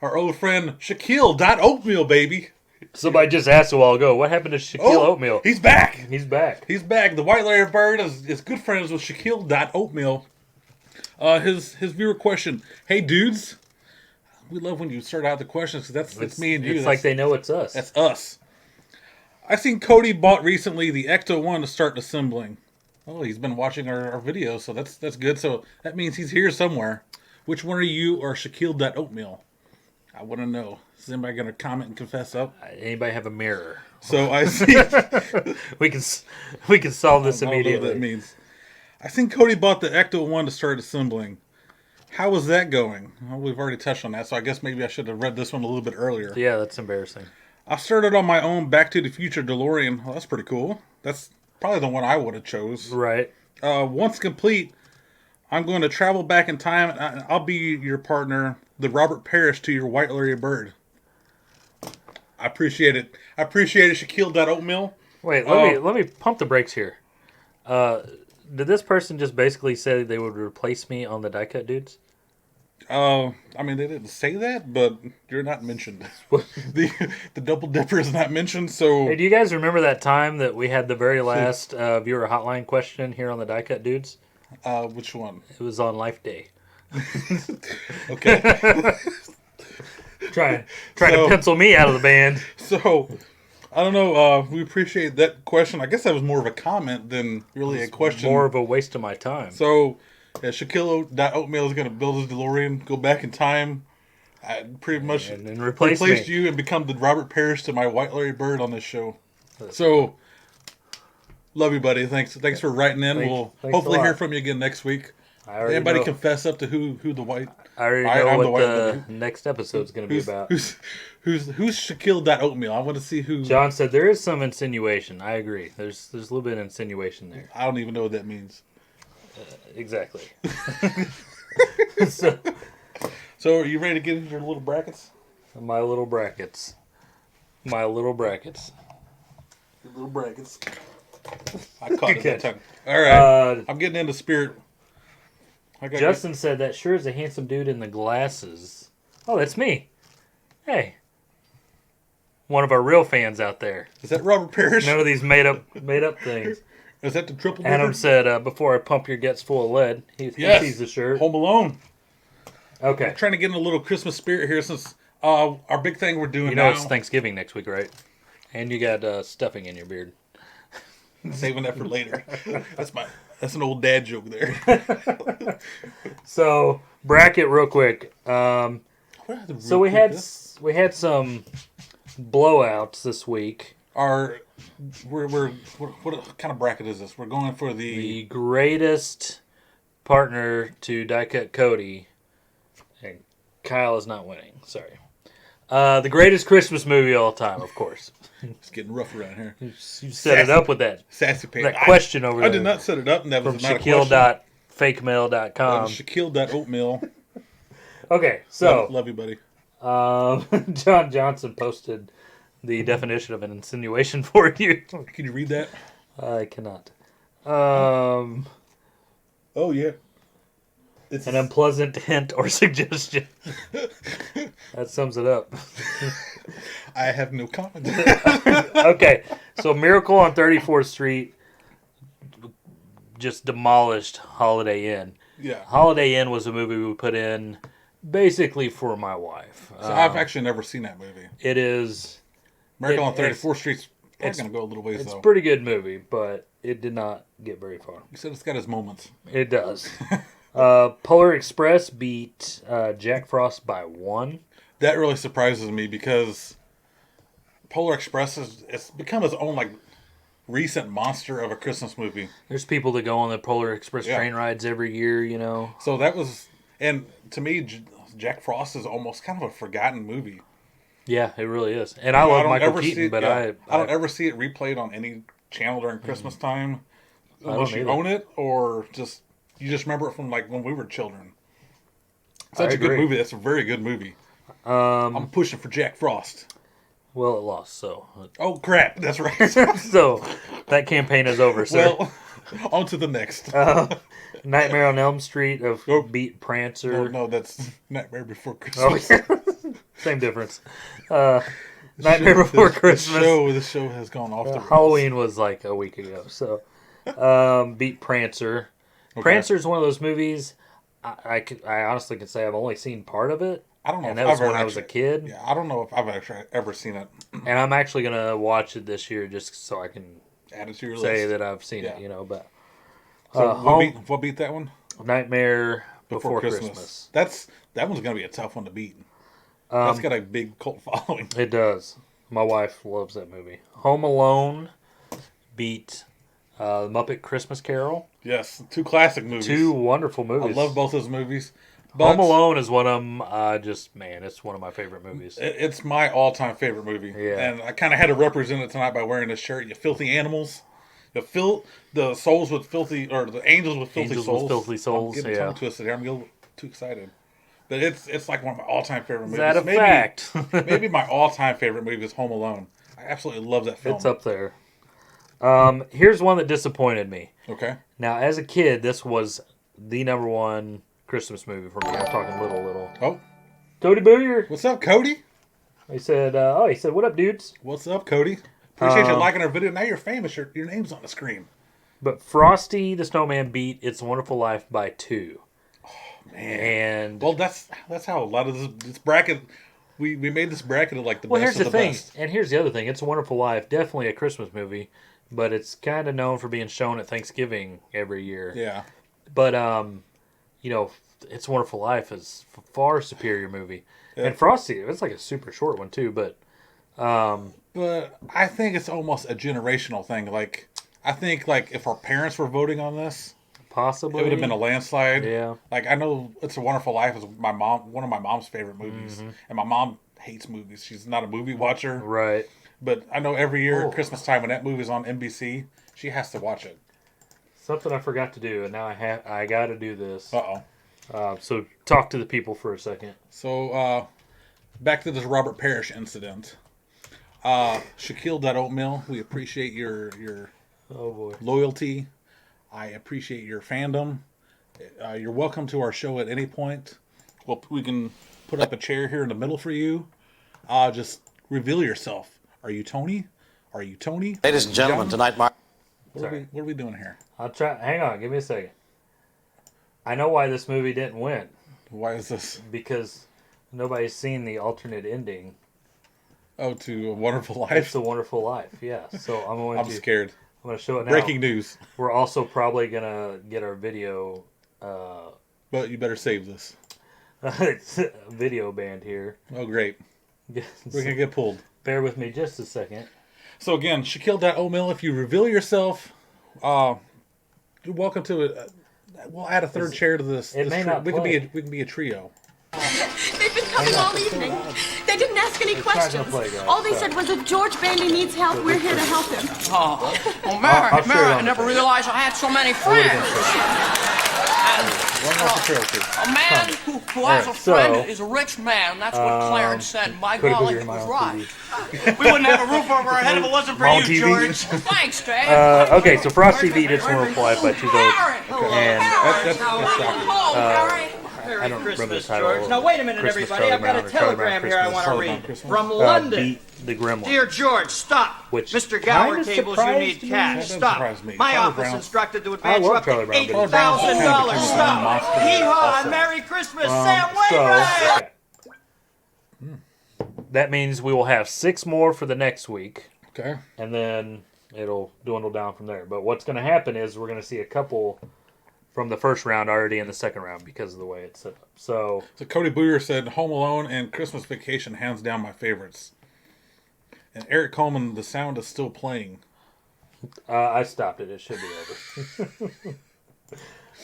Speaker 1: Shaquille.Oatmeal, baby.
Speaker 2: Somebody just asked a while ago, what happened to Shaquille Oatmeal?
Speaker 1: He's back.
Speaker 2: He's back.
Speaker 1: He's back. The White Larry Bird is good friends with Shaquille.Oatmeal. His viewer question: Hey dudes, we love when you start out the questions because that's me and you.
Speaker 2: It's like they know it's us.
Speaker 1: That's us. I seen Cody bought recently the Ecto-1 to start assembling. Oh, he's been watching our videos, so that's good. So that means he's here somewhere. Which one are you or Shaquille.Oatmeal? I want to know. Is anybody going to comment and confess up?
Speaker 2: Anybody have a mirror?
Speaker 1: So I see.
Speaker 2: we can solve this
Speaker 1: I don't know
Speaker 2: immediately.
Speaker 1: what that means. I think Cody bought the Ecto-1 to start assembling. How was that going? Well, we've already touched on that, so I guess maybe I should have read this one a little bit earlier.
Speaker 2: Yeah, that's embarrassing.
Speaker 1: I started on my own Back to the Future DeLorean. Well, that's pretty cool. That's probably the one I would have chose.
Speaker 2: Right.
Speaker 1: Once complete, I'm going to travel back in time, and I'll be your partner, the Robert Parrish to your White Larry Bird. I appreciate it. Shaquille.Oatmeal.
Speaker 2: Wait, let me pump the brakes here. Did this person just basically say they would replace me on the Die Cut Dudes?
Speaker 1: I mean, they didn't say that, but you're not mentioned. the Double Dipper is not mentioned, so...
Speaker 2: Hey, do you guys remember that time that we had the very last viewer hotline question here on the Die Cut Dudes?
Speaker 1: Which one?
Speaker 2: It was on Life Day.
Speaker 1: Okay.
Speaker 2: Trying to pencil me out of the band.
Speaker 1: So, I don't know. We appreciate that question. I guess that was more of a comment than really a question.
Speaker 2: More of a waste of my time.
Speaker 1: So, Shaquille.Oatmeal is going to build his DeLorean, go back in time, pretty much
Speaker 2: and replace
Speaker 1: you and become the Robert Parrish to my White Larry Bird on this show. So, love you, buddy. Thanks for writing in. We'll hopefully hear from you again next week. Anybody confess up to who the white?
Speaker 2: I already know what the next episode's going to be about.
Speaker 1: Who's Shaquille.Oatmeal? I want to see who.
Speaker 2: John said there is some insinuation. I agree. There's a little bit of insinuation there.
Speaker 1: I don't even know what that means.
Speaker 2: Exactly.
Speaker 1: So are you ready to get into your little brackets?
Speaker 2: My little brackets. Your little brackets.
Speaker 1: I caught it that time. All right. I'm getting into spirit.
Speaker 2: Justin said that sure is a handsome dude in the glasses. Oh, that's me. Hey. One of our real fans out there.
Speaker 1: Is that Robert Parrish?
Speaker 2: None of these made up things.
Speaker 1: Is that the triple?
Speaker 2: Adam said, "Before I pump your guts full of lead." He sees the shirt.
Speaker 1: Home Alone.
Speaker 2: Okay.
Speaker 1: I'm trying to get in a little Christmas spirit here since our big thing we're doing
Speaker 2: now. It's Thanksgiving next week, right? And you got stuffing in your beard.
Speaker 1: Saving that for later. That's an old dad joke there.
Speaker 2: So bracket real quick. So we had some blowouts this week.
Speaker 1: What kind of bracket is this? We're going for
Speaker 2: the greatest partner to die cut Cody, and Kyle is not winning. Sorry. The greatest Christmas movie of all time, of course.
Speaker 1: It's getting rough around here.
Speaker 2: You set it up with that
Speaker 1: sassy page.
Speaker 2: That question over there.
Speaker 1: I did not set it up, and that was
Speaker 2: not
Speaker 1: Shaquille.
Speaker 2: a question. Fakemail.com.
Speaker 1: Shaquille.Oatmeal.
Speaker 2: Okay, so
Speaker 1: love you, buddy.
Speaker 2: John Johnson posted the definition of an insinuation for you.
Speaker 1: Can you read that?
Speaker 2: I cannot.
Speaker 1: Oh yeah.
Speaker 2: It's an unpleasant hint or suggestion. That sums it up.
Speaker 1: I have no comment.
Speaker 2: Okay, so Miracle on 34th Street just demolished Holiday Inn.
Speaker 1: Yeah.
Speaker 2: Holiday Inn was a movie we put in basically for my wife.
Speaker 1: So I've actually never seen that movie.
Speaker 2: It is...
Speaker 1: Miracle on 34th Street's probably going to go a little ways,
Speaker 2: It's a pretty good movie, but it did not get very far.
Speaker 1: You said it's got its moments.
Speaker 2: It does. Polar Express beat Jack Frost by 1.
Speaker 1: That really surprises me because Polar Express it's become its own recent monster of a Christmas movie.
Speaker 2: There's people that go on the Polar Express train rides every year, you know.
Speaker 1: So that was, and to me, Jack Frost is almost kind of a forgotten movie.
Speaker 2: Yeah, it really is. And I love Michael Keaton, but I
Speaker 1: don't ever see it replayed on any channel during Christmas time, unless you own it or you just remember it from when we were children. Such a good movie. That's a very good movie. I'm pushing for Jack Frost.
Speaker 2: Well, it lost, so.
Speaker 1: Oh, crap. That's right.
Speaker 2: So, that campaign is over, sir.
Speaker 1: Well, on to the next.
Speaker 2: Nightmare on Elm Street beat Prancer.
Speaker 1: No, that's Nightmare Before Christmas.
Speaker 2: Same difference. Nightmare Before Christmas.
Speaker 1: The show has gone off the rails.
Speaker 2: Halloween was a week ago, so. Beat Prancer. Okay. Prancer's one of those movies, I honestly can say I've only seen part of it.
Speaker 1: I don't know
Speaker 2: and that was when I was a kid.
Speaker 1: Yeah, I don't know if I've actually ever seen it.
Speaker 2: And I'm actually going to watch it this year just so I can
Speaker 1: add it to your
Speaker 2: say
Speaker 1: list.
Speaker 2: That I've seen it, But
Speaker 1: so what beat that one?
Speaker 2: Nightmare Before Christmas.
Speaker 1: That one's going to be a tough one to beat. That's got a big cult following.
Speaker 2: It does. My wife loves that movie. Home Alone beat Muppet Christmas Carol.
Speaker 1: Yes, 2 classic movies.
Speaker 2: 2 wonderful movies.
Speaker 1: I love both those movies.
Speaker 2: Home Alone is one of them. It's one of my favorite movies.
Speaker 1: It's my all-time favorite movie.
Speaker 2: Yeah.
Speaker 1: And I kind of had to represent it tonight by wearing this shirt. You filthy animals. The souls with filthy, or the angels with filthy souls.
Speaker 2: With filthy souls.
Speaker 1: I'm getting tongue twisted here. I'm getting a little too excited. But it's one of my all-time favorite movies.
Speaker 2: Is that a fact?
Speaker 1: Maybe my all-time favorite movie is Home Alone. I absolutely love that film.
Speaker 2: It's up there. Here's one that disappointed me.
Speaker 1: Okay.
Speaker 2: Now, as a kid, this was the number 1 Christmas movie for me. I'm talking little.
Speaker 1: Oh.
Speaker 2: Cody Booyer.
Speaker 1: What's up, Cody?
Speaker 2: He said, what up, dudes?
Speaker 1: What's up, Cody? Appreciate you liking our video. Now you're famous. Your name's on the screen.
Speaker 2: But Frosty the Snowman beat It's a Wonderful Life by 2.
Speaker 1: Oh, man.
Speaker 2: And
Speaker 1: well, that's how a lot of this bracket, we made this bracket of like the
Speaker 2: Well,
Speaker 1: best
Speaker 2: here's
Speaker 1: of
Speaker 2: the
Speaker 1: the
Speaker 2: thing,
Speaker 1: best.
Speaker 2: and here's the other thing. It's a Wonderful Life, definitely a Christmas movie, but it's kind of known for being shown at Thanksgiving every year.
Speaker 1: Yeah.
Speaker 2: But It's a Wonderful Life is a far superior movie,
Speaker 1: Yeah.
Speaker 2: and Frosty, it's like a super short one too. But
Speaker 1: But I think it's almost a generational thing. Like, I think like if our parents were voting on this,
Speaker 2: possibly
Speaker 1: it would have been a landslide.
Speaker 2: Yeah.
Speaker 1: Like, I know It's a Wonderful Life is one of my mom's favorite movies, and my mom hates movies. She's not a movie watcher.
Speaker 2: Right.
Speaker 1: But I know every year
Speaker 2: Oh.
Speaker 1: at Christmas time when that movie's on NBC, she has to watch it.
Speaker 2: Something I forgot to do, and now I got to do this.
Speaker 1: Uh-oh.
Speaker 2: So talk to the people for a second.
Speaker 1: So, back to this Robert Parrish incident. Shaquille Oatmeal, we appreciate your
Speaker 2: Oh boy.
Speaker 1: loyalty. I appreciate your fandom. You're welcome to our show at any point. Well, we can put up a chair here in the middle for you. Just reveal yourself. Are you Tony? Are you Tony?
Speaker 3: Ladies and gentlemen,
Speaker 1: John?
Speaker 3: tonight, Mark.
Speaker 1: What are we doing here?
Speaker 2: I'll try. Hang on, give me a second. I know why this movie didn't win,
Speaker 1: Why is this?
Speaker 2: because nobody's seen the alternate ending.
Speaker 1: Oh, to A Wonderful Life?
Speaker 2: It's a Wonderful Life. Yeah. So
Speaker 1: I'm scared.
Speaker 2: I'm going to show it now.
Speaker 1: Breaking news.
Speaker 2: We're also probably going to get our video
Speaker 1: But you better save this.
Speaker 2: video banned here.
Speaker 1: Oh, great. We're going to get pulled.
Speaker 2: Bear with me just a second.
Speaker 1: So again, Shaquille O'Neal, if you reveal yourself, you're welcome to it. We'll add a third chair to this.
Speaker 2: It may not
Speaker 1: we
Speaker 2: play.
Speaker 1: can be a trio.
Speaker 4: They've been coming all evening. They didn't ask any
Speaker 2: It's not gonna
Speaker 4: questions.
Speaker 2: play, guys.
Speaker 4: All they said was if George Bandy needs help, we're here to help him.
Speaker 5: Oh,
Speaker 2: I'll show you
Speaker 5: Mary,
Speaker 2: on
Speaker 5: I
Speaker 2: the
Speaker 5: never
Speaker 2: tape.
Speaker 5: realized I had so many friends.
Speaker 1: One more for trio, too.
Speaker 5: A man who has a
Speaker 2: Alright, so,
Speaker 5: friend is a rich man. That's what Clarence said. By
Speaker 2: Critical
Speaker 5: golly,
Speaker 2: Gear
Speaker 5: he
Speaker 2: My
Speaker 5: was
Speaker 2: Own
Speaker 5: right.
Speaker 2: TV.
Speaker 6: We wouldn't have a roof over our head if it wasn't for
Speaker 2: My own
Speaker 6: you,
Speaker 2: TV.
Speaker 6: George.
Speaker 5: Well, thanks, Dave.
Speaker 2: Okay, so Frosty beat It's a Wonderful Life by 2 votes. And
Speaker 1: That's shocking.
Speaker 2: I don't remember the
Speaker 6: Christmas,
Speaker 2: title.
Speaker 6: George. Now, wait a minute,
Speaker 2: Christmas,
Speaker 6: everybody. I've got a
Speaker 2: Charlie Brown, or Charlie Brown
Speaker 6: telegram here I
Speaker 2: Christmas.
Speaker 6: want to
Speaker 1: Charlie Brown
Speaker 6: read.
Speaker 1: Christmas.
Speaker 6: From London.
Speaker 2: Beat the Gremlin.
Speaker 6: Dear George, stop.
Speaker 2: Which
Speaker 6: Mr. Gower
Speaker 2: kinda
Speaker 6: cables, you
Speaker 2: surprised
Speaker 6: need
Speaker 2: me.
Speaker 6: cash.
Speaker 1: That doesn't
Speaker 6: Stop.
Speaker 1: surprise me.
Speaker 6: My
Speaker 1: Charlie
Speaker 6: office
Speaker 1: Brown-
Speaker 6: instructed to
Speaker 2: I
Speaker 6: advance
Speaker 2: love
Speaker 6: you up
Speaker 2: Charlie
Speaker 6: to
Speaker 2: Brown, but-
Speaker 6: $80,000.
Speaker 1: Charlie
Speaker 6: Stop.
Speaker 1: Brown became a
Speaker 6: Hee-haw.
Speaker 1: also.
Speaker 6: Merry Christmas, Sam
Speaker 2: So,
Speaker 6: Wainwright.
Speaker 2: okay. That means we will have 6 more for the next week,
Speaker 1: Okay.
Speaker 2: and then it'll dwindle down from there. But what's going to happen is we're going to see a couple from the first round already in the second round because of the way it's set up. So,
Speaker 1: So Cody Booyer said Home Alone and Christmas Vacation, hands down my favorites. And Eric Coleman, the sound is still playing.
Speaker 2: I stopped it. It should be over.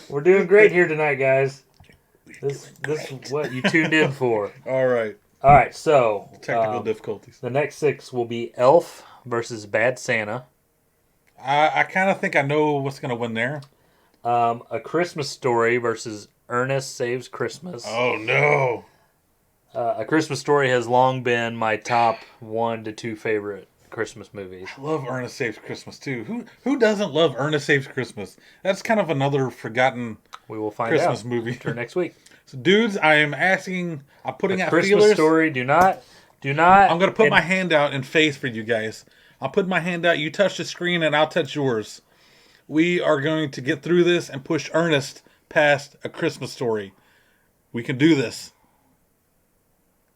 Speaker 2: We're doing great here tonight, guys. This is what you tuned in for.
Speaker 1: All right.
Speaker 2: All right, so
Speaker 1: Technical difficulties.
Speaker 2: the next 6 will be Elf versus Bad Santa,
Speaker 1: I kind of think I know what's going to win there.
Speaker 2: A Christmas Story versus Ernest Saves Christmas.
Speaker 1: Oh, no.
Speaker 2: A Christmas Story has long been my top 1 to 2 favorite Christmas movies.
Speaker 1: I love Ernest Saves Christmas, too. Who doesn't love Ernest Saves Christmas? That's kind of another forgotten
Speaker 2: We will find
Speaker 1: Christmas
Speaker 2: out
Speaker 1: movie.
Speaker 2: after next week.
Speaker 1: So, dudes, I'm putting out
Speaker 2: Christmas
Speaker 1: feelers.
Speaker 2: Story, do not.
Speaker 1: I'm going to put
Speaker 2: and-
Speaker 1: my hand out in faith for you guys. I'll put my hand out. You touch the screen and I'll touch yours. We are going to get through this and push Ernest past A Christmas Story. We can do this.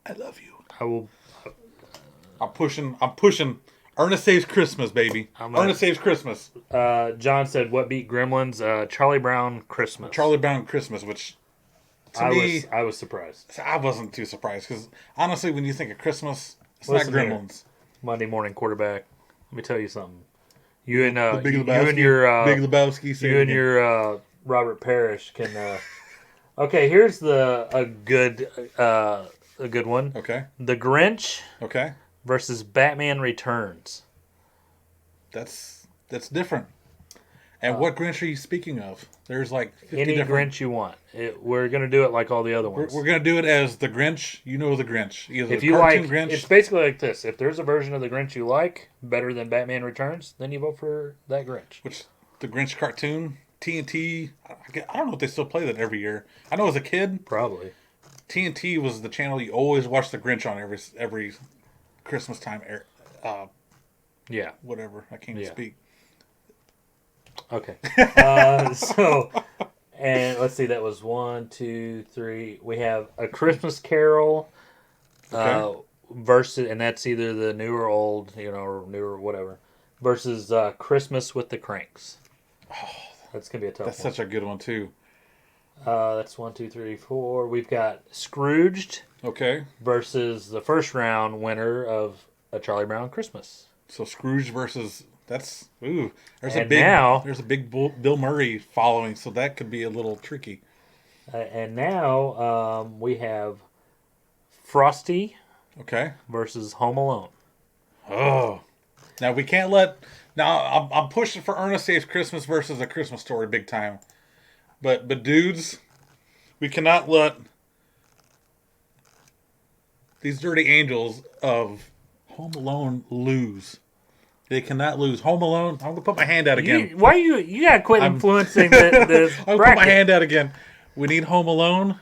Speaker 1: I love you.
Speaker 2: I will.
Speaker 1: I'm pushing. Ernest Saves Christmas, baby. Ernest Saves Christmas.
Speaker 2: John said, "What beat Gremlins?" Charlie Brown Christmas.
Speaker 1: Charlie Brown Christmas, which to
Speaker 2: I
Speaker 1: me,
Speaker 2: I was surprised.
Speaker 1: I wasn't too surprised because honestly, when you think of Christmas, it's
Speaker 2: Listen
Speaker 1: not
Speaker 2: here.
Speaker 1: Gremlins.
Speaker 2: Monday morning quarterback. Let me tell you something. You and
Speaker 1: Big
Speaker 2: you
Speaker 1: Lebowski.
Speaker 2: and your
Speaker 1: Big Lebowski. say
Speaker 2: you
Speaker 1: it
Speaker 2: and
Speaker 1: again.
Speaker 2: your Robert Parrish can. Okay, here's a good one.
Speaker 1: Okay.
Speaker 2: The Grinch
Speaker 1: Okay.
Speaker 2: versus Batman Returns.
Speaker 1: That's different. And what Grinch are you speaking of? There's like 50
Speaker 2: Any
Speaker 1: different.
Speaker 2: Grinch you want. We're gonna do it like all the other
Speaker 1: We're,
Speaker 2: ones.
Speaker 1: we're gonna do it as the Grinch. You know the Grinch. Either
Speaker 2: If
Speaker 1: the
Speaker 2: you like,
Speaker 1: cartoon Grinch.
Speaker 2: it's basically like this. If there's a version of the Grinch you like better than Batman Returns, then you vote for that Grinch.
Speaker 1: Which the Grinch cartoon, TNT. I don't know if they still play that every year. I know as a kid,
Speaker 2: Probably.
Speaker 1: TNT was the channel you always watched the Grinch on every Christmas time.
Speaker 2: Yeah.
Speaker 1: Whatever. I can't even
Speaker 2: Yeah.
Speaker 1: speak.
Speaker 2: Okay. So, and let's see. That was 1, 2, 3. We have A Christmas Carol
Speaker 1: Okay.
Speaker 2: Versus, and that's either the new or old, or new or whatever. Versus Christmas with the Cranks. That's gonna be a tough
Speaker 1: That's
Speaker 2: one.
Speaker 1: such a good one too.
Speaker 2: That's 1, 2, 3, 4. We've got Scrooged
Speaker 1: Okay.
Speaker 2: versus the first round winner of A Charlie Brown Christmas.
Speaker 1: So Scrooge versus that's ooh. There's
Speaker 2: And now-
Speaker 1: there's a big Bill Murray following, so that could be a little tricky.
Speaker 2: And now we have Frosty
Speaker 1: Okay.
Speaker 2: versus Home Alone.
Speaker 1: Oh. Now we can't let. Now I'm pushing for Ernest Saves Christmas versus A Christmas Story big time, but dudes, we cannot let these dirty angels of Home Alone lose. They cannot lose. Home Alone. I'm gonna put my hand out again.
Speaker 2: You gotta quit influencing the
Speaker 1: I'm gonna
Speaker 2: bracket.
Speaker 1: put my hand out again. We need Home Alone.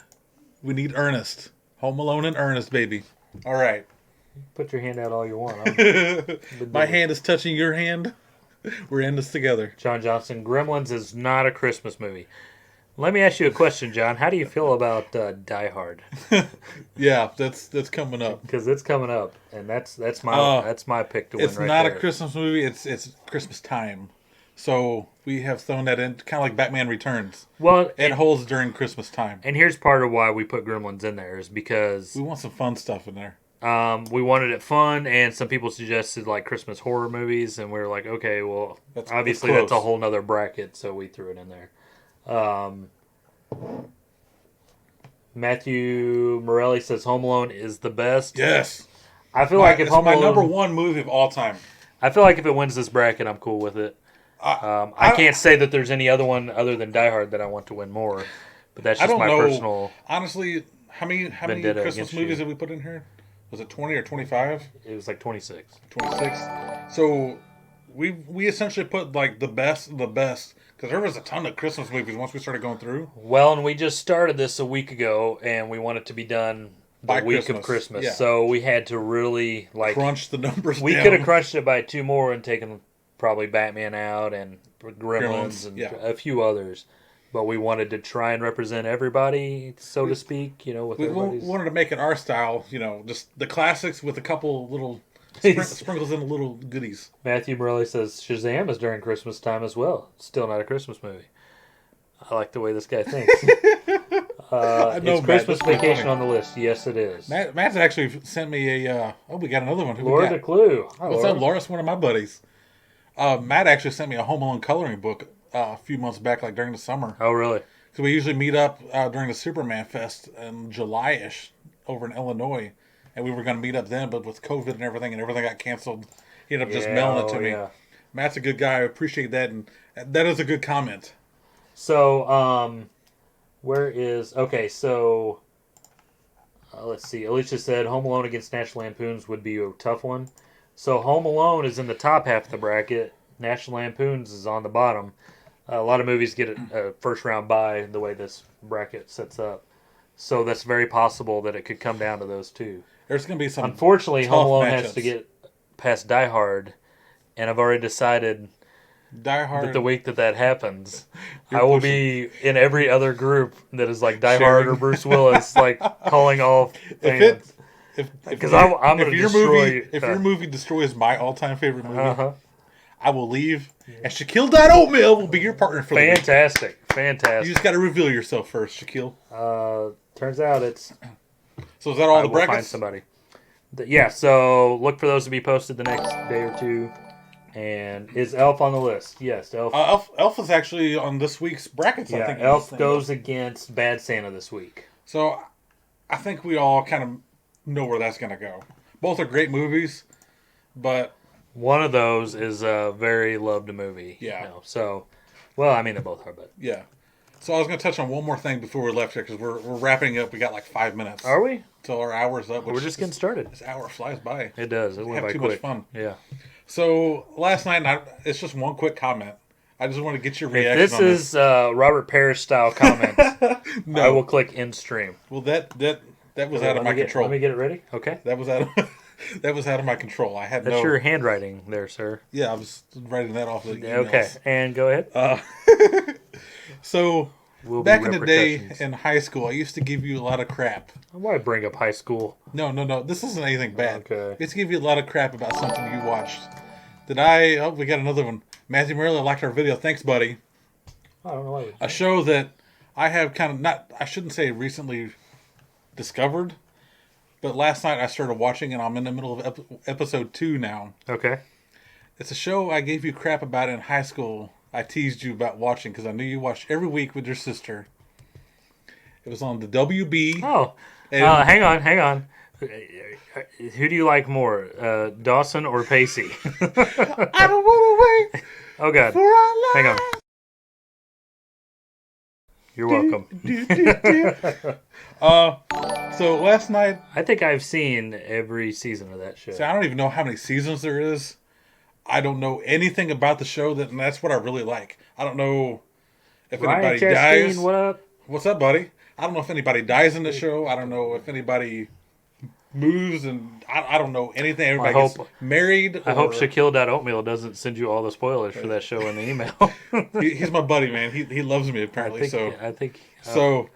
Speaker 1: We need Ernest. Home Alone and Ernest, baby. All right.
Speaker 2: Put your hand out all you want.
Speaker 1: My hand is touching your hand. We're in this together.
Speaker 2: John Johnson, Gremlins is not a Christmas movie. Let me ask you a question, John. How do you feel about Die Hard?
Speaker 1: Yeah, that's coming up.
Speaker 2: Because it's coming up, and that's my pick to win.
Speaker 1: It's
Speaker 2: right
Speaker 1: not
Speaker 2: there.
Speaker 1: a Christmas movie. It's Christmas time. So we have thrown that in, kind of like Batman Returns.
Speaker 2: Well,
Speaker 1: It holds during Christmas time.
Speaker 2: and here's part of why we put Gremlins in there is because
Speaker 1: We want some fun stuff in there.
Speaker 2: we wanted it fun, and some people suggested like Christmas horror movies, and we were like, okay, well, obviously
Speaker 1: close.
Speaker 2: that's a whole nother bracket, so we threw it in there. Matthew Morelli says Home Alone is the best.
Speaker 1: Yes.
Speaker 2: I feel like if
Speaker 1: It's
Speaker 2: Home
Speaker 1: my
Speaker 2: Alone,
Speaker 1: number one movie of all time.
Speaker 2: I feel like if it wins this bracket, I'm cool with it. I can't say that there's any other one other than Die Hard that I want to win more, but that's
Speaker 1: I
Speaker 2: just
Speaker 1: don't
Speaker 2: my
Speaker 1: know.
Speaker 2: personal.
Speaker 1: Honestly, how many
Speaker 2: Vendetta
Speaker 1: Christmas
Speaker 2: against
Speaker 1: movies
Speaker 2: you.
Speaker 1: did we put in here? Was it 20 or 25?
Speaker 2: It was like 26.
Speaker 1: 26. So we essentially put like the best of the best, because there was a ton of Christmas movies once we started going through.
Speaker 2: Well, and we just started this a week ago, and we want it to be done the
Speaker 1: By
Speaker 2: week
Speaker 1: Christmas,
Speaker 2: of Christmas.
Speaker 1: yeah.
Speaker 2: So we had to really like
Speaker 1: Crunch the numbers
Speaker 2: we
Speaker 1: down.
Speaker 2: could have crunched it by 2 more and taken probably Batman out and Gremlins and
Speaker 1: yeah.
Speaker 2: a few others. But we wanted to try and represent everybody, so to speak, with
Speaker 1: We
Speaker 2: everybody's.
Speaker 1: wanted to make it our style, just the classics with a couple little sprinkles in the little goodies.
Speaker 2: Matthew Morelli says Shazam is during Christmas time as well. Still not a Christmas movie. I like the way this guy thinks.
Speaker 1: I know,
Speaker 2: Is
Speaker 1: Matt,
Speaker 2: Christmas
Speaker 1: that's pretty
Speaker 2: Vacation
Speaker 1: funny.
Speaker 2: on the list? Yes, it is.
Speaker 1: Matt's actually sent me a. We got another one. Who we
Speaker 2: Laura
Speaker 1: got?
Speaker 2: DeClue. Hi,
Speaker 1: What's
Speaker 2: Laura.
Speaker 1: up, Laura's one of my buddies. Matt actually sent me a Home Alone coloring book a few months back, like during the summer.
Speaker 2: Oh, really?
Speaker 1: So we usually meet up during the Superman Fest in July-ish over in Illinois, and we were going to meet up then, but with COVID and everything got canceled. He ended up just mailing it to me.
Speaker 2: Yeah.
Speaker 1: Matt's a good guy. I appreciate that, and that is a good comment.
Speaker 2: So, where is... Okay, so... let's see. Alicia said Home Alone against National Lampoons would be a tough one. So Home Alone is in the top half of the bracket. National Lampoons is on the bottom. A lot of movies get a first round bye the way this bracket sets up. So that's very possible that it could come down to those two.
Speaker 1: There's going to be some.
Speaker 2: Unfortunately,
Speaker 1: tough
Speaker 2: Home Alone
Speaker 1: matchups.
Speaker 2: has to get past Die Hard. And I've already decided
Speaker 1: Die Hard.
Speaker 2: that the week that happens,
Speaker 1: You're
Speaker 2: I will
Speaker 1: pushing.
Speaker 2: be in every other group that is like Die
Speaker 1: Sharing.
Speaker 2: Hard or Bruce Willis, like calling all fans. Because I'm going to
Speaker 1: your
Speaker 2: destroy...
Speaker 1: movie, if your movie destroys my all-time favorite movie,
Speaker 2: Uh-huh.
Speaker 1: I will leave, and Shaquille Oatmeal will be your partner for the week.
Speaker 2: Fantastic.
Speaker 1: You
Speaker 2: Fantastic.
Speaker 1: just got to reveal yourself first, Shaquille.
Speaker 2: Turns out it's...
Speaker 1: So is that all
Speaker 2: I
Speaker 1: the
Speaker 2: will find
Speaker 1: brackets?
Speaker 2: somebody. Yeah, so look for those to be posted the next day or two. And is Elf on the list? Yes, Elf.
Speaker 1: Elf is actually on this week's brackets. I
Speaker 2: yeah,
Speaker 1: think
Speaker 2: Elf goes against Bad Santa this week.
Speaker 1: So I think we all kind of know where that's going to go. Both are great movies, but
Speaker 2: One of those is a very loved movie.
Speaker 1: Yeah.
Speaker 2: So, well, I mean, they both are, but...
Speaker 1: yeah. So I was going to touch on one more thing before we left here, because we're wrapping up. We got like 5 minutes.
Speaker 2: Are we?
Speaker 1: Till our hour's up.
Speaker 2: We're just getting started.
Speaker 1: This hour flies by.
Speaker 2: It does. It
Speaker 1: We
Speaker 2: went
Speaker 1: have
Speaker 2: by
Speaker 1: too
Speaker 2: quick.
Speaker 1: much fun.
Speaker 2: Yeah.
Speaker 1: So last night, it's just one quick comment. I just want to get your
Speaker 2: If
Speaker 1: reaction
Speaker 2: this
Speaker 1: on this.
Speaker 2: is Robert Parrish style comments,
Speaker 1: No.
Speaker 2: I will click end stream.
Speaker 1: Well, that was out of my control.
Speaker 2: Let me get it ready. Okay.
Speaker 1: That was out of that was out of my control. I had
Speaker 2: That's
Speaker 1: no.
Speaker 2: your handwriting there, sir.
Speaker 1: Yeah, I was writing that off the emails.
Speaker 2: Okay. And go ahead.
Speaker 1: So
Speaker 2: will
Speaker 1: Back
Speaker 2: be
Speaker 1: in the day
Speaker 2: repercussions.
Speaker 1: in high school, I used to give you a lot of crap.
Speaker 2: Why bring up high school?
Speaker 1: No. This isn't anything bad.
Speaker 2: Okay.
Speaker 1: I used to give you a lot of crap about something you watched. Oh, we got another one. Matthew Merrill liked our video. Thanks, buddy.
Speaker 2: I don't know why.
Speaker 1: A show that I have kind of I shouldn't say recently discovered, but last night I started watching and I'm in the middle of episode 2 now.
Speaker 2: Okay.
Speaker 1: It's a show I gave you crap about in high school. I teased you about watching because I knew you watched every week with your sister. It was on the WB.
Speaker 2: Oh,
Speaker 1: And-
Speaker 2: hang on. Who do you like more, Dawson or Pacey?
Speaker 1: I don't want to wait
Speaker 2: Oh God,
Speaker 1: for our life.
Speaker 2: hang on. You're welcome.
Speaker 1: So last night,
Speaker 2: I think I've seen every season of that show.
Speaker 1: I don't even know how many seasons there is. I don't know anything about the show, and that's what I really like. I don't know if
Speaker 2: Ryan
Speaker 1: anybody
Speaker 2: Chastain,
Speaker 1: dies.
Speaker 2: what up?
Speaker 1: What's up, buddy? I don't know if anybody dies in the show. I don't know if anybody moves, and I don't know anything. Everybody gets married.
Speaker 2: I hope Shaquille.oatmeal doesn't send you all the spoilers for that show in the email.
Speaker 1: He's my buddy, man. He loves me apparently.
Speaker 2: I think.
Speaker 1: So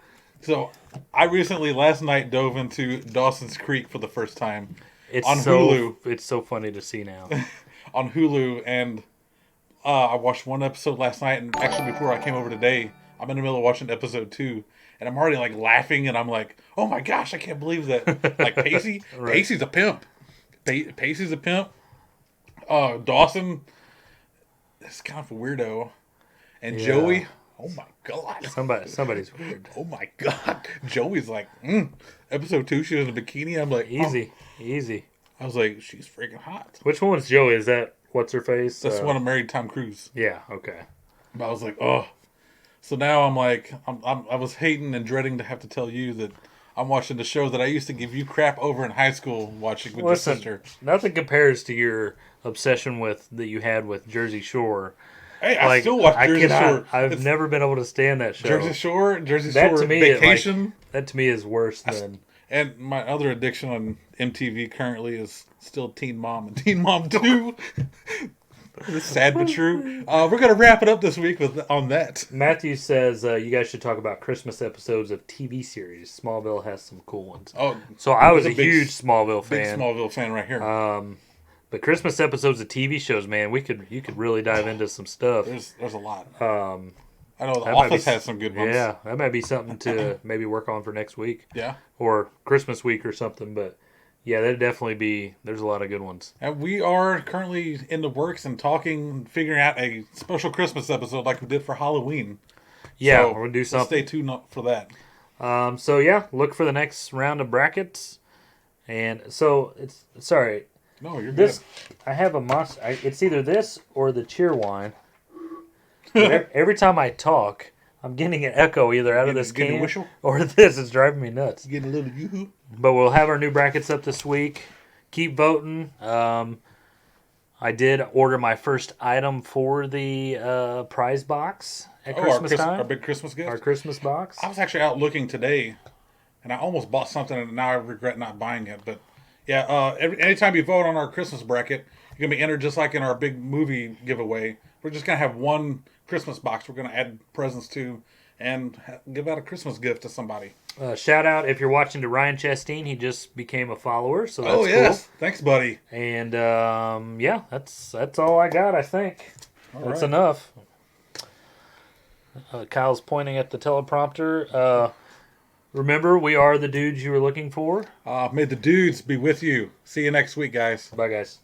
Speaker 1: I recently last night dove into Dawson's Creek for the first time
Speaker 2: It's
Speaker 1: on
Speaker 2: so,
Speaker 1: Hulu.
Speaker 2: It's so funny to see now.
Speaker 1: On Hulu, and I watched one episode last night, and actually before I came over today, I'm in the middle of watching episode 2, and I'm already like laughing, and I'm like, oh my gosh, I can't believe that. Like Pacey,
Speaker 2: Right.
Speaker 1: Pacey's a pimp. Pacey's a pimp. Dawson is kind of a weirdo, and
Speaker 2: Yeah.
Speaker 1: Joey, oh my god,
Speaker 2: Somebody's weird.
Speaker 1: oh my god, Joey's like, episode 2, she was in a bikini. I'm like,
Speaker 2: Easy.
Speaker 1: I was like, she's freaking hot.
Speaker 2: Which one's Joey? Is that what's her face?
Speaker 1: That's one of married Tom Cruise.
Speaker 2: Yeah. Okay.
Speaker 1: But I was like, oh. So now I'm like, I was hating and dreading to have to tell you that I'm watching the show that I used to give you crap over in high school watching with
Speaker 2: Listen,
Speaker 1: your sister.
Speaker 2: nothing compares to your obsession that you had with Jersey Shore.
Speaker 1: Hey, I still watch Jersey Shore.
Speaker 2: I've never been able to stand that show.
Speaker 1: Jersey Shore
Speaker 2: That to me,
Speaker 1: Vacation.
Speaker 2: that to me is worse than.
Speaker 1: And my other addiction on MTV currently is still Teen Mom and Teen Mom 2. It's sad but true. We're going to wrap it up this week on that.
Speaker 2: Matthew says you guys should talk about Christmas episodes of TV series. Smallville has some cool ones.
Speaker 1: Oh,
Speaker 2: So I was a
Speaker 1: big-
Speaker 2: huge Smallville
Speaker 1: Big
Speaker 2: fan.
Speaker 1: Smallville fan right here.
Speaker 2: But Christmas episodes of TV shows, man, you could really dive into some stuff.
Speaker 1: There's a lot. I know The
Speaker 2: That might be-
Speaker 1: Office has some good ones.
Speaker 2: Yeah, that might be something to maybe work on for next week.
Speaker 1: Yeah.
Speaker 2: Or Christmas week or something. But yeah, that'd definitely be. There's a lot of good ones.
Speaker 1: And we are currently in the works and figuring out a special Christmas episode like we did for Halloween.
Speaker 2: Yeah,
Speaker 1: So,
Speaker 2: we're gonna do
Speaker 1: let's
Speaker 2: something.
Speaker 1: Stay tuned for that.
Speaker 2: So yeah, look for the next round of brackets. And so it's sorry.
Speaker 1: No, you're
Speaker 2: This
Speaker 1: good.
Speaker 2: I have a monster. It's either this or the cheer wine. Every time I talk, I'm getting an echo either out of this
Speaker 1: Getting a
Speaker 2: can
Speaker 1: whistle?
Speaker 2: or this. It's driving me nuts.
Speaker 1: Getting a little yoo-hoo.
Speaker 2: But we'll have our new brackets up this week. Keep voting. I did order my first item for the prize box at Christmas time.
Speaker 1: Our big Christmas gift.
Speaker 2: Our Christmas box.
Speaker 1: I was actually out looking today, and I almost bought something, and now I regret not buying it. But yeah, anytime you vote on our Christmas bracket, you're gonna be entered just like in our big movie giveaway. We're just gonna have one Christmas box. We're gonna add presents to, and give out a Christmas gift to somebody.
Speaker 2: Shout out if you're watching to Ryan Chastain. He just became a follower, so that's
Speaker 1: Oh yes,
Speaker 2: cool.
Speaker 1: thanks, buddy.
Speaker 2: And yeah, that's all I got. I think that's
Speaker 1: right.
Speaker 2: enough. Kyle's pointing at the teleprompter. Remember, we are the dudes you were looking for.
Speaker 1: May the dudes be with you. See you next week, guys.
Speaker 2: Bye, guys.